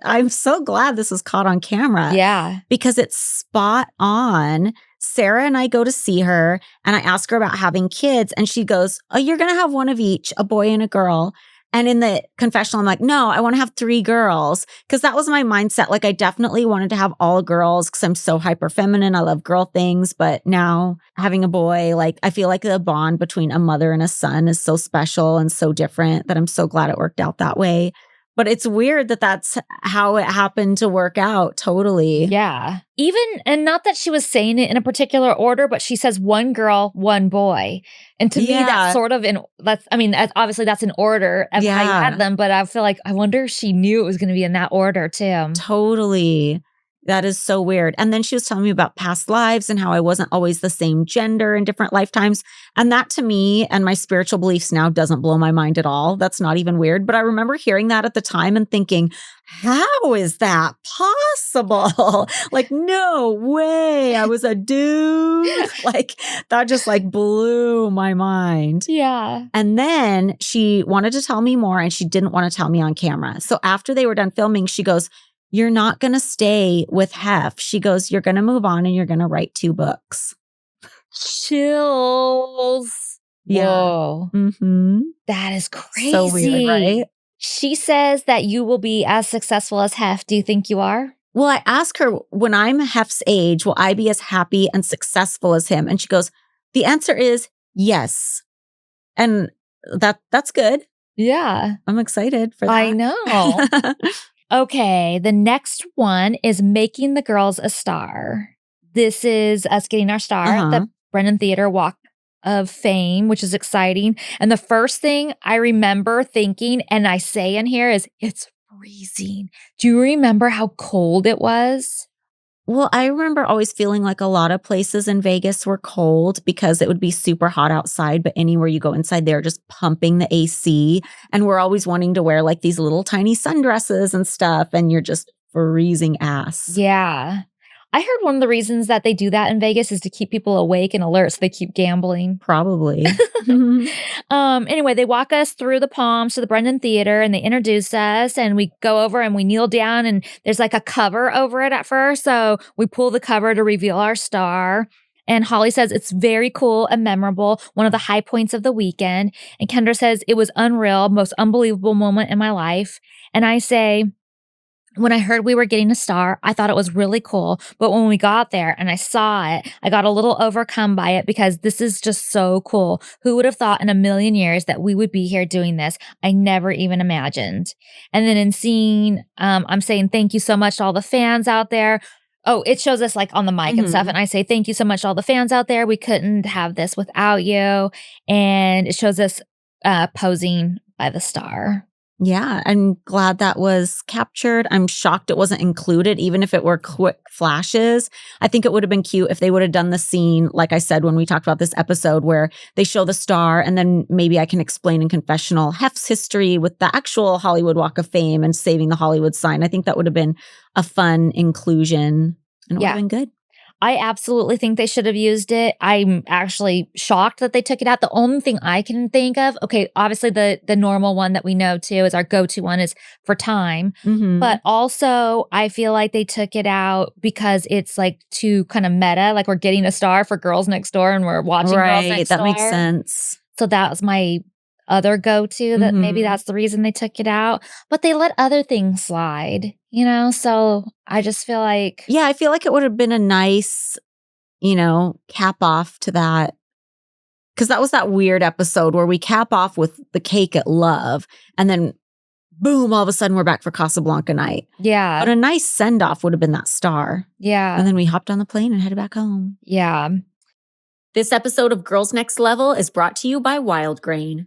I'm so glad this was caught on camera. Yeah. Because it's spot on. Sarah and I go to see her and I ask her about having kids and she goes, oh, you're going to have one of each, a boy and a girl. And in the confessional, I'm like, no, I want to have 3 girls. Because that was my mindset. Like I definitely wanted to have all girls because I'm so hyper feminine. I love girl things. But now having a boy, like I feel like the bond between a mother and a son is so special and so different that I'm so glad it worked out that way. But it's weird that that's how it happened to work out. Totally. Yeah. And not that she was saying it in a particular order, but she says 1 girl, 1 boy. And to me, that's sort of obviously that's in order of how you had them. But I feel like, I wonder if she knew it was going to be in that order too. Totally. That is so weird. And then she was telling me about past lives and how I wasn't always the same gender in different lifetimes. And that to me and my spiritual beliefs now doesn't blow my mind at all. That's not even weird. But I remember hearing that at the time and thinking, how is that possible? Like, no way. I was a dude. Like that just blew my mind. Yeah. And then she wanted to tell me more and she didn't want to tell me on camera. So after they were done filming, she goes, you're not going to stay with Hef. She goes, you're going to move on and you're going to write 2 books. Chills. Yeah. Whoa. Mm-hmm. That is crazy. So weird, right? She says that you will be as successful as Hef. Do you think you are? Well, I asked her, when I'm Hef's age, will I be as happy and successful as him? And she goes, the answer is yes. And that's good. Yeah. I'm excited for that. I know. Okay, the next one is Making the Girls a Star. This is us getting our star at the Brennan Theater Walk of Fame, which is exciting. And the first thing I remember thinking, and I say in here, is it's freezing. Do you remember how cold it was? Well, I remember always feeling like a lot of places in Vegas were cold because it would be super hot outside, but anywhere you go inside, they're just pumping the AC. And we're always wanting to wear these little tiny sundresses and stuff. And you're just freezing ass. Yeah. I heard one of the reasons that they do that in Vegas is to keep people awake and alert so they keep gambling. Probably. Anyway, they walk us through the Palms to the Brennan Theater and they introduce us and we go over and we kneel down and there's a cover over it at first. So we pull the cover to reveal our star. And Holly says it's very cool and memorable, one of the high points of the weekend. And Kendra says it was unreal, most unbelievable moment in my life. And I say, when I heard we were getting a star, I thought it was really cool. But when we got there and I saw it, I got a little overcome by it because this is just so cool. Who would have thought in a million years that we would be here doing this? I never even imagined. And then in seeing, I'm saying thank you so much to all the fans out there Oh, it shows us like on the mic and stuff. Mhm. And I say, thank you so much, all the fans out there. We couldn't have this without you. And it shows us posing by the star. Yeah, I'm glad that was captured. I'm shocked it wasn't included, even if it were quick flashes. I think it would have been cute if they would have done the scene, like I said, when we talked about this episode, where they show the star and then maybe I can explain in confessional Hef's history with the actual Hollywood Walk of Fame and saving the Hollywood sign. I think that would have been a fun inclusion and it would have been good. I absolutely think they should have used it. I'm actually shocked that they took it out. The only thing I can think of, okay, obviously the normal one that we know too is our go-to one is for time. Mhm. But also I feel like they took it out because it's like too kind of meta, like we're getting a star for Girls Next Door and we're watching Girls Next that Door. makes sense. So that was my other go-to that maybe that's the reason they took it out. But they let other things slide, you know? So I just feel like Yeah, I feel like it would have been a nice, cap off to that. Because that was that weird episode where we cap off with the cake at Love and then boom, all of a sudden we're back for Casablanca night. yeah. But a nice send off would have been that star. Yeah. And then we hopped on the plane and headed back home. Yeah. This episode of Girls Next Level is brought to you by Wild Grain.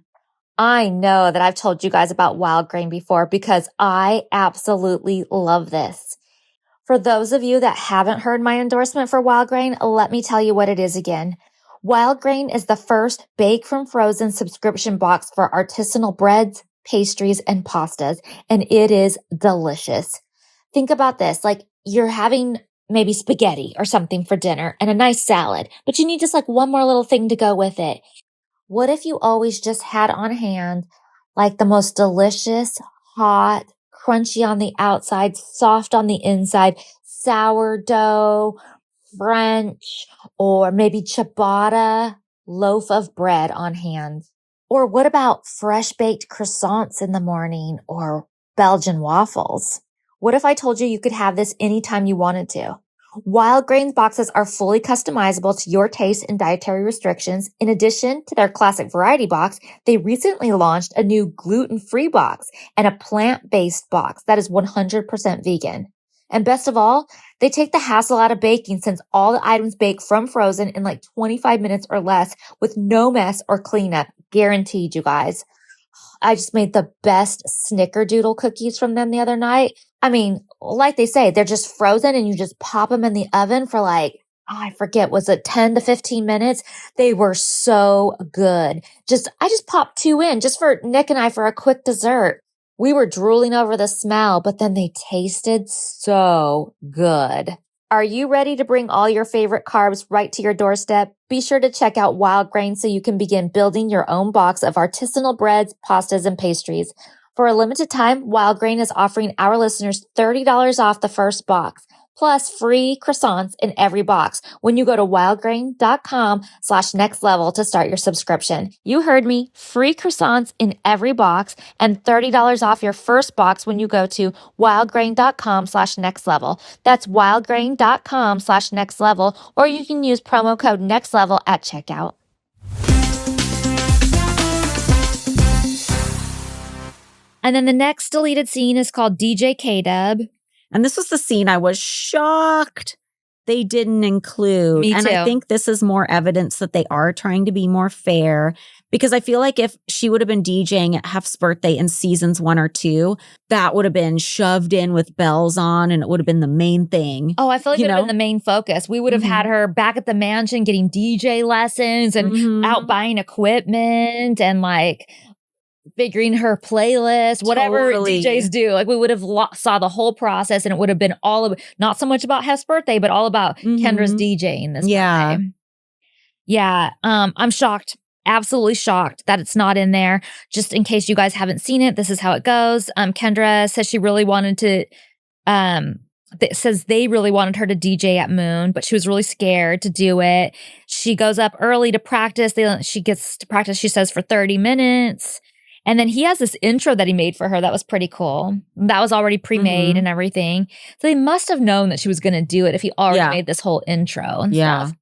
I know that I've told you guys about Wild Grain before because I absolutely love this. For those of you that haven't heard my endorsement for Wild Grain, let me tell you what it is again. Wild Grain is the first bake from frozen subscription box for artisanal breads, pastries, and pastas, and it is delicious. Think about this, like you're having maybe spaghetti or something for dinner and a nice salad, but you need just like one more little thing to go with it. What if you always just had on hand like the most delicious, hot, crunchy on the outside, soft on the inside, sourdough, French, or maybe ciabatta loaf of bread on hand? Or what about fresh baked croissants in the morning or Belgian waffles? What if I told you you could have this anytime you wanted to? Wild Grains boxes are fully customizable to your taste and dietary restrictions. In addition to their classic variety box, they recently launched a new gluten-free box and a plant-based box that is 100% vegan. And best of all, they take the hassle out of baking since all the items bake from frozen in like 25 minutes or less with no mess or cleanup. Guaranteed, you guys. I just made the best snickerdoodle cookies from them the other night. I mean, like they say, they're just frozen and you just pop them in the oven for like, I forget, was it 10 to 15 minutes? They were so good. I just popped 2 in just for Nick and I for a quick dessert. We were drooling over the smell, but then they tasted so good. Are you ready to bring all your favorite carbs right to your doorstep? Be sure to check out Wild Grain so you can begin building your own box of artisanal breads, pastas, and pastries. For a limited time, Wild Grain is offering our listeners $30 off the first box, plus free croissants in every box when you go to wildgrain.com/nextlevel to start your subscription. You heard me, free croissants in every box and $30 off your first box when you go to wildgrain.com/nextlevel. That's wildgrain.com/nextlevel, or you can use promo code nextlevel at checkout. And then the next deleted scene is called DJ K-Dub. And this was the scene I was shocked they didn't include. Me And too. I think this is more evidence that they are trying to be more fair, because I feel like if she would have been DJing at Hef's birthday in seasons 1 or 2, that would have been shoved in with bells on and it would have been the main thing. Oh, I feel like it would have been the main focus. We would have had her back at the mansion getting DJ lessons and out buying equipment and like figuring her playlist, whatever Totally. DJs do. Like we would have saw the whole process and it would have been all of not so much about Hef's birthday, but all about Kendra's DJing this birthday. Yeah. I'm shocked. Absolutely shocked that it's not in there. Just in case you guys haven't seen it, this is how it goes. Kendra says she really wanted to says they really wanted her to DJ at Moon, but she was really scared to do it. She goes up early to practice. She gets to practice, she says, for 30 minutes. And then he has this intro that he made for her that was pretty cool. That was already pre-made and everything. So they must have known that she was going to do it if he already made this whole intro and stuff.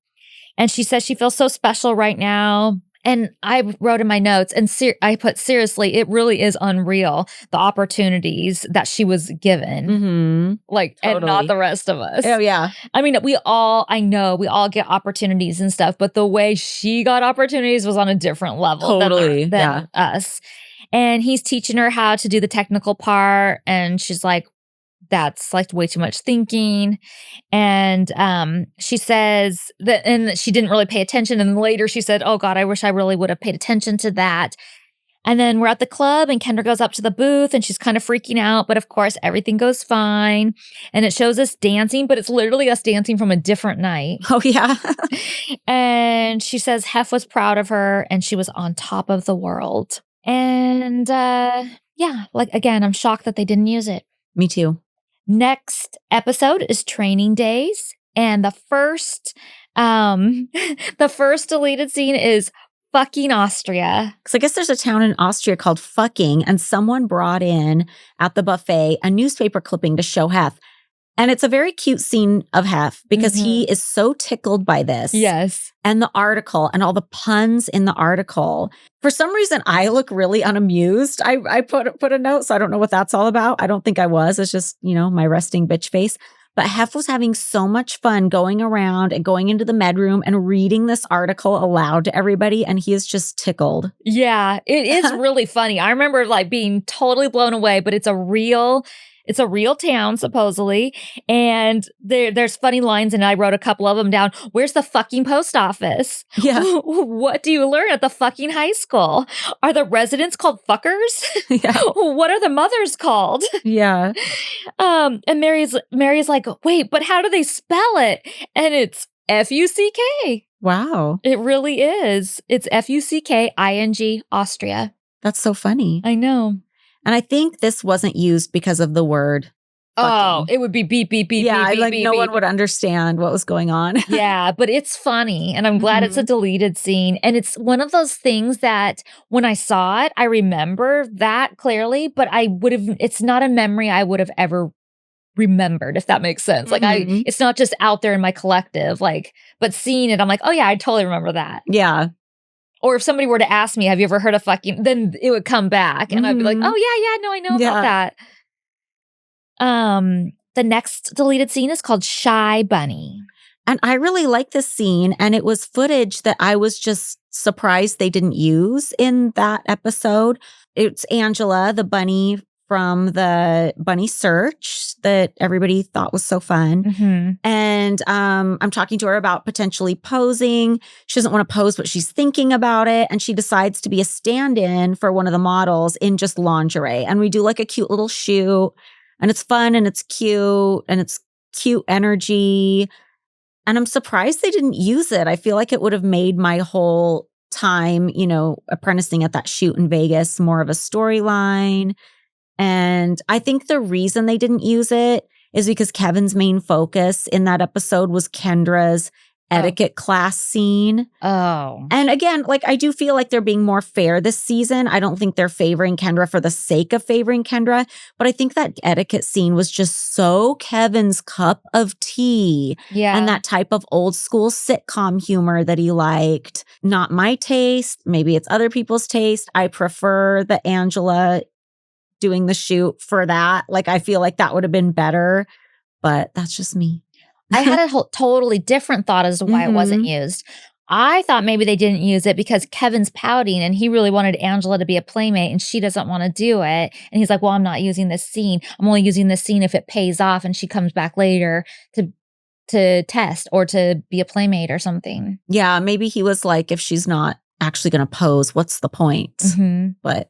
And she says she feels so special right now. And I wrote in my notes, and I put, seriously, it really is unreal, the opportunities that she was given. Mm-hmm. Like, and not Totally. the rest of us. Oh, yeah. I mean, I know we all get opportunities and stuff, but the way she got opportunities was on a different level Totally. than us. And he's teaching her how to do the technical part. And she's like, that's like way too much thinking. And she says that she didn't really pay attention. And later she said, oh God, I wish I really would have paid attention to that. And then we're at the club and Kendra goes up to the booth and she's kind of freaking out. But of course, everything goes fine. And it shows us dancing, but it's literally us dancing from a different night. Oh, yeah. And she says Hef was proud of her and she was on top of the world. And yeah, like again, I'm shocked that they didn't use it. Me too. Next episode is training days. And the first deleted scene is fucking Austria. Because I guess there's a town in Austria called Fucking, and someone brought in at the buffet a newspaper clipping to show Hef. And it's a very cute scene of Hef because he is so tickled by this. Yes. And the article and all the puns in the article. For some reason, I look really unamused. I put a note, so I don't know what that's all about. I don't think I was. It's just, my resting bitch face. But Hef was having so much fun going around and going into the med room and reading this article aloud to everybody. And he is just tickled. Yeah, it is really funny. I remember like being totally blown away, but it's a real town, supposedly. And there's funny lines, and I wrote a couple of them down. Where's the fucking post office? Yeah. What do you learn at the fucking high school? Are the residents called fuckers? Yeah. What are the mothers called? Yeah. And Mary's like, wait, but how do they spell it? And it's F-U-C-K. Wow. It really is. It's F-U-C-K-I-N-G, Austria. That's so funny. I know. And I think this wasn't used because of the word Oh, fucking. it would be beep, beep, beep, Yeah, beep, like beep, no beep. one would understand what was going on. Yeah, but it's funny, and I'm glad it's a deleted scene. And it's one of those things that when I saw it, I remember that clearly, but it's not a memory I would have ever remembered, if that makes sense. Like it's not just out there in my collective, but seeing it, I'm like, oh yeah, I totally remember that. Yeah. Or if somebody were to ask me, have you ever heard of fucking, then it would come back and I'd be like, oh yeah, no, I know about that. The next deleted scene is called Shy Bunny. And I really like this scene. And it was footage that I was just surprised they didn't use in that episode. It's Angela, the bunny from the bunny search that everybody thought was so fun. Mm-hmm. And I'm talking to her about potentially posing. She doesn't want to pose, but she's thinking about it. And she decides to be a stand-in for one of the models in just lingerie. And we do like a cute little shoot. And it's fun and it's cute energy. And I'm surprised they didn't use it. I feel like it would have made my whole time, apprenticing at that shoot in Vegas more of a storyline. And I think the reason they didn't use it is because Kevin's main focus in that episode was Kendra's etiquette class scene. Oh. And again, I do feel like they're being more fair this season. I don't think they're favoring Kendra for the sake of favoring Kendra, but I think that etiquette scene was just so Kevin's cup of tea. Yeah. And that type of old school sitcom humor that he liked. Not my taste. Maybe it's other people's taste. I prefer the Angela doing the shoot for that. I feel like that would have been better, but that's just me. I had a totally different thought as to why it wasn't used. I thought maybe they didn't use it because Kevin's pouting and he really wanted Angela to be a playmate and she doesn't want to do it. And he's like, well, I'm not using this scene. I'm only using this scene if it pays off and she comes back later to test or to be a playmate or something. Yeah, maybe he was like, if she's not actually going to pose, what's the point?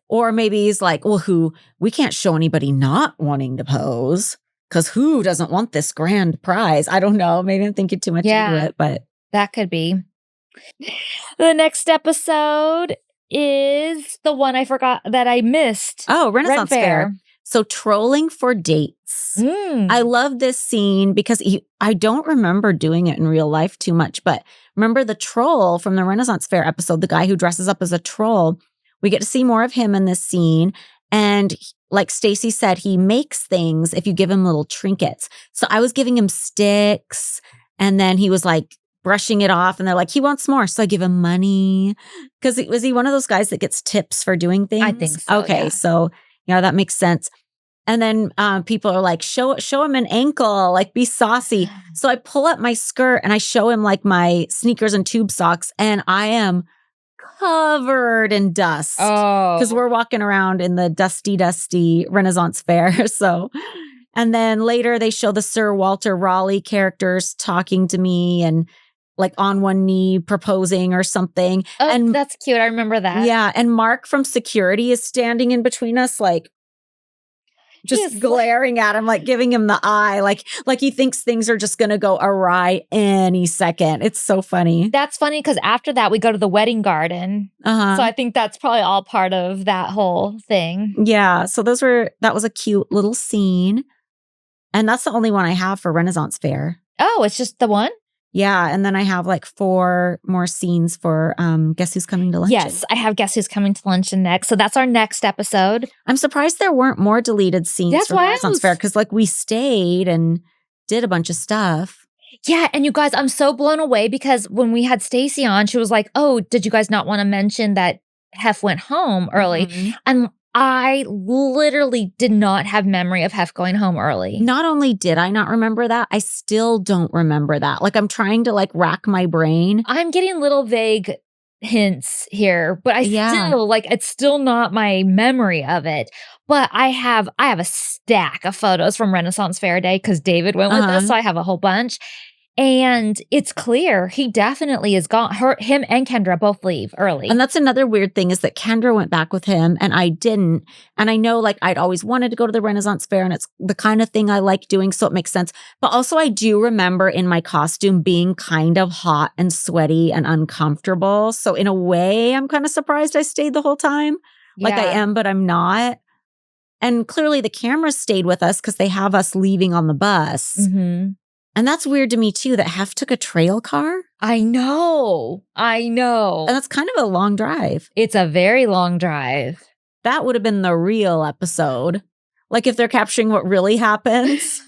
Or maybe he's like, well, we can't show anybody not wanting to pose because who doesn't want this grand prize? I don't know. Maybe I'm thinking too much into it, but that could be. The next episode is the one I forgot that I missed. Oh, Renaissance Fair. So trolling for dates. I love this scene because I don't remember doing it in real life too much, but remember the troll from the Renaissance Fair episode, the guy who dresses up as a troll. We get to see more of him in this scene. And like Stacy said, he makes things if you give him little trinkets. So I was giving him sticks and then he was brushing it off, and they're like, he wants more. So I give him money. Because was he one of those guys that gets tips for doing things? I think so, Okay, yeah. so yeah, that makes sense. And then people are like, show him an ankle, like be saucy. So I pull up my skirt and I show him like my sneakers and tube socks, and I am covered in dust because we're walking around in the dusty Renaissance fair. So, and then later they show the Sir Walter Raleigh characters talking to me and like on one knee proposing or something. Oh, and that's cute. I remember that. yeah, and Mark from security is standing in between us, like just glaring at him, like giving him the eye, like he thinks things are just going to go awry any second. It's so funny. That's funny because after that, we go to the wedding garden. So I think that's probably all part of that whole thing. Yeah. So that was a cute little scene. And that's the only one I have for Renaissance Fair. Oh, it's just the one? Yeah. And then I have like 4 more scenes for Guess Who's Coming to Luncheon. Yes, I have Guess Who's Coming to Luncheon next. So that's our next episode. I'm surprised there weren't more deleted scenes That's for why Renaissance Fair, because like we stayed and did a bunch of stuff. Yeah, and you guys, I'm so blown away because when we had Stacy on, she was like, oh, did you guys not want to mention that Hef went home early? Mm-hmm. And I literally did not have memory of Hef going home early. Not only did I not remember that, I still don't remember that. Like I'm trying to like rack my brain. I'm getting little vague hints here, but still like it's still not my memory of it. But I have a stack of photos from Renaissance Fair Day because David went with us, so I have a whole bunch. And it's clear he definitely is gone. Him and Kendra both leave early. And that's another weird thing is that Kendra went back with him and I didn't. And I know like I'd always wanted to go to the Renaissance Fair and it's the kind of thing I like doing. So it makes sense. But also I do remember in my costume being kind of hot and sweaty and uncomfortable. So in a way, I'm kind of surprised I stayed the whole time. Like I am, but I'm not. And clearly the cameras stayed with us because they have us leaving on the bus. Mm-hmm. And that's weird to me too, that Hef took a trail car. I know. And that's kind of a long drive. It's a very long drive. That would have been the real episode. Like if they're capturing what really happens.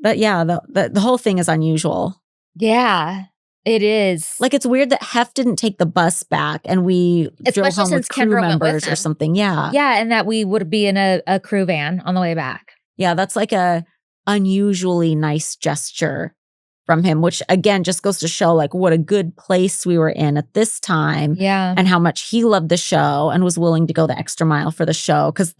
But yeah, the whole thing is unusual. Yeah, it is. Like it's weird that Hef didn't take the bus back and we drove home with crew members or something. Yeah. Yeah, and that we would be in a crew van on the way back. Yeah, that's like a unusually nice gesture from him, which again just goes to show like what a good place we were in at this time. Yeah. And how much he loved the show and was willing to go the extra mile for the show. Because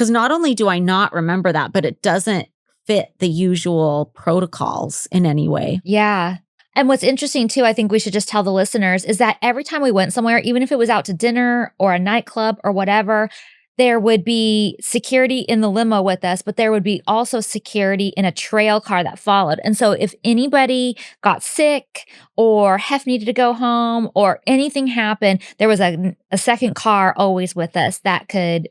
not only do I not remember that, but it doesn't fit the usual protocols in any way. Yeah. And what's interesting too, I think we should just tell the listeners, is that every time we went somewhere, even if it was out to dinner or a nightclub or whatever, there would be security in the limo with us, but there would be also security in a trail car that followed. And so if anybody got sick or Hef needed to go home or anything happened, there was a second car always with us that could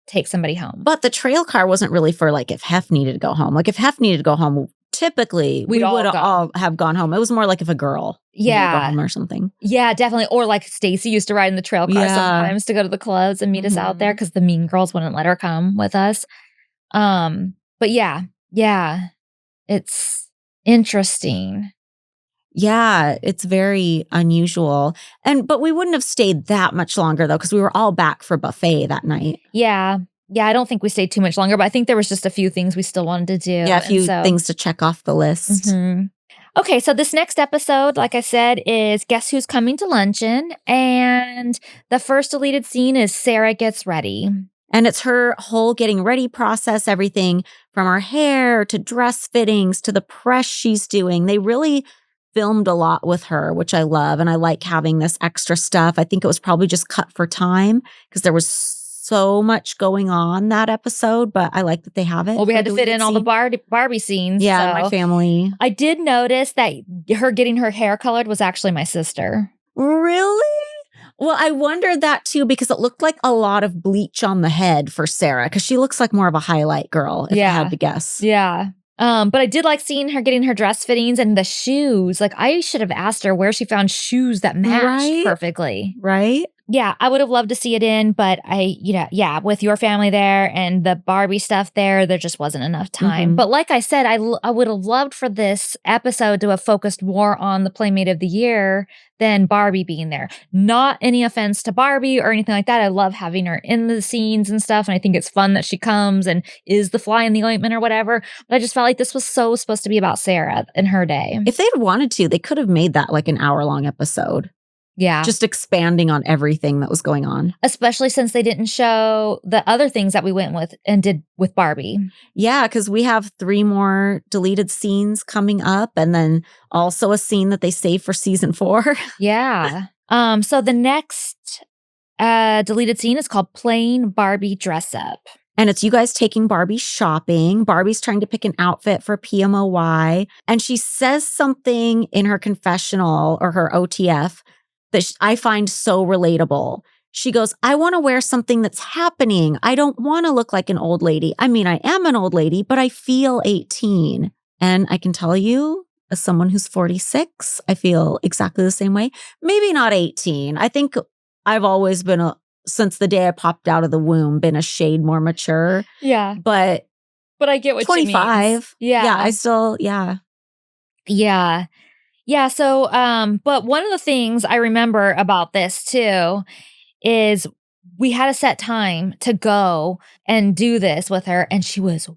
take somebody home. But the trail car wasn't really for like if Hef needed to go home. Like if Hef needed to go home, typically we would all have gone home. It was more like if a girl needed to go home or something. Yeah, definitely. Or like Stacy used to ride in the trail car sometimes to go to the clubs and meet us out there because the mean girls wouldn't let her come with us. But yeah, it's interesting. Yeah, it's very unusual. But we wouldn't have stayed that much longer though, because we were all back for buffet that night. Yeah. Yeah, I don't think we stayed too much longer, but I think there was just a few things we still wanted to do. Yeah, a few things to check off the list. Mm-hmm. Okay, so this next episode, like I said, is Guess Who's Coming to Luncheon? And the first deleted scene is Sarah gets ready. And it's her whole getting ready process, everything from her hair to dress fittings to the press she's doing. They really filmed a lot with her, which I love. And I like having this extra stuff. I think it was probably just cut for time because there was so much going on that episode, but I like that they have it. Well, we had to fit in all the Barbie scenes. Yeah, my family. I did notice that her getting her hair colored was actually my sister. Really? Well, I wondered that too because it looked like a lot of bleach on the head for Sarah because she looks like more of a highlight girl, if I had to guess. Yeah. But I did like seeing her getting her dress fittings and the shoes. Like I should have asked her where she found shoes that matched perfectly. Right? Yeah, I would have loved to see it in, but with your family there and the Barbie stuff there just wasn't enough time. Mhm. But like I said, I would have loved for this episode to have focused more on the Playmate of the Year than Barbie being there. Not any offense to Barbie or anything like that. I love having her in the scenes and stuff, and I think it's fun that she comes and is the fly in the ointment or whatever. But I just felt like this was so supposed to be about Sarah in her day. If they'd wanted to, they could have made that like an hour-long episode. Yeah. Just expanding on everything that was going on. Especially since they didn't show the other things that we went with and did with Barbie. Yeah, because we have 3 more deleted scenes coming up, and then also a scene that they saved for season 4. Yeah. So the next deleted scene is called Plain Barbie Dress Up. And it's you guys taking Barbie shopping. Barbie's trying to pick an outfit for PMOY. And she says something in her confessional or her OTF that I find so relatable. She goes, I want to wear something that's happening. I don't want to look like an old lady. I mean, I am an old lady, but I feel 18. And I can tell you, as someone who's 46, I feel exactly the same way. Maybe not 18. I think I've always been, since the day I popped out of the womb, been a shade more mature. Yeah. But I get what 25. she means. Yeah, I still, yeah. Yeah. Yeah, so, but one of the things I remember about this too is we had a set time to go and do this with her, and she was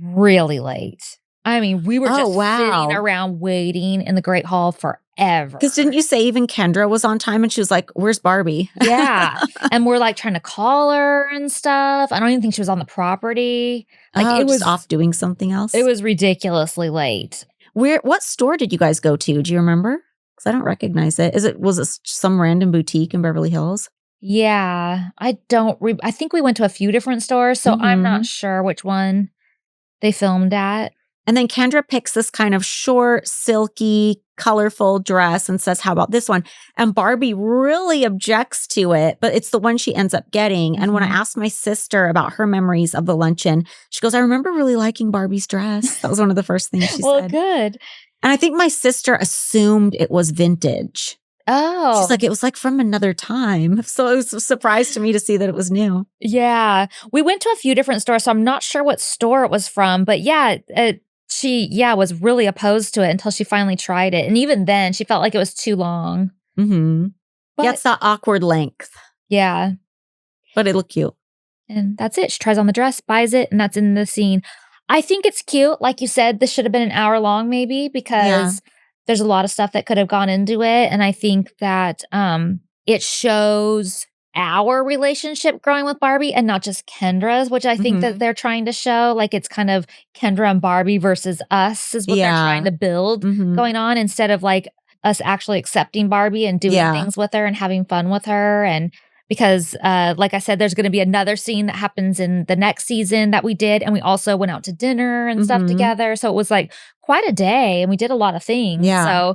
really late. I mean, we were just sitting around waiting in the Great Hall forever. Because didn't you say even Kendra was on time and she was like, where's Barbie? Yeah. And we're like trying to call her and stuff. I don't even think she was on the property. Like it was off doing something else. It was ridiculously late. What store did you guys go to? Do you remember? Because I don't recognize it. Was it some random boutique in Beverly Hills? Yeah, I don't. I think we went to a few different stores, so I'm not sure which one they filmed at. And then Kendra picks this kind of short, silky, colorful dress and says, how about this one? And Barbie really objects to it, but it's the one she ends up getting. And when I asked my sister about her memories of the luncheon, she goes, I remember really liking Barbie's dress. That was one of the first things she said. Well, good. And I think my sister assumed it was vintage. Oh. She's like, it was like from another time. So it was a surprise to me to see that it was new. Yeah. We went to a few different stores, so I'm not sure what store it was from, but yeah, she was really opposed to it until she finally tried it. And even then, she felt like it was too long. Mm-hmm. But, it's that awkward length. Yeah. But it looked cute. And that's it. She tries on the dress, buys it, and that's in the scene. I think it's cute. Like you said, this should have been an hour long maybe because there's a lot of stuff that could have gone into it. And I think that it shows our relationship growing with Barbie and not just Kendra's, which I think that they're trying to show. Like it's kind of Kendra and Barbie versus us is what they're trying to build going on instead of like us actually accepting Barbie and doing things with her and having fun with her. And because like I said, there's going to be another scene that happens in the next season that we did. And we also went out to dinner and stuff together. So it was like quite a day and we did a lot of things. Yeah.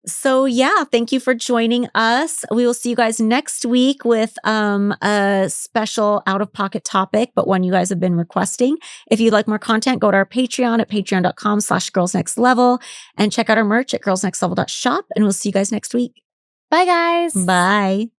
So yeah, thank you for joining us. We will see you guys next week with a special out-of-pocket topic, but one you guys have been requesting. If you'd like more content, go to our Patreon at patreon.com/girlsnextlevel and check out our merch at girlsnextlevel.shop. And we'll see you guys next week. Bye, guys. Bye.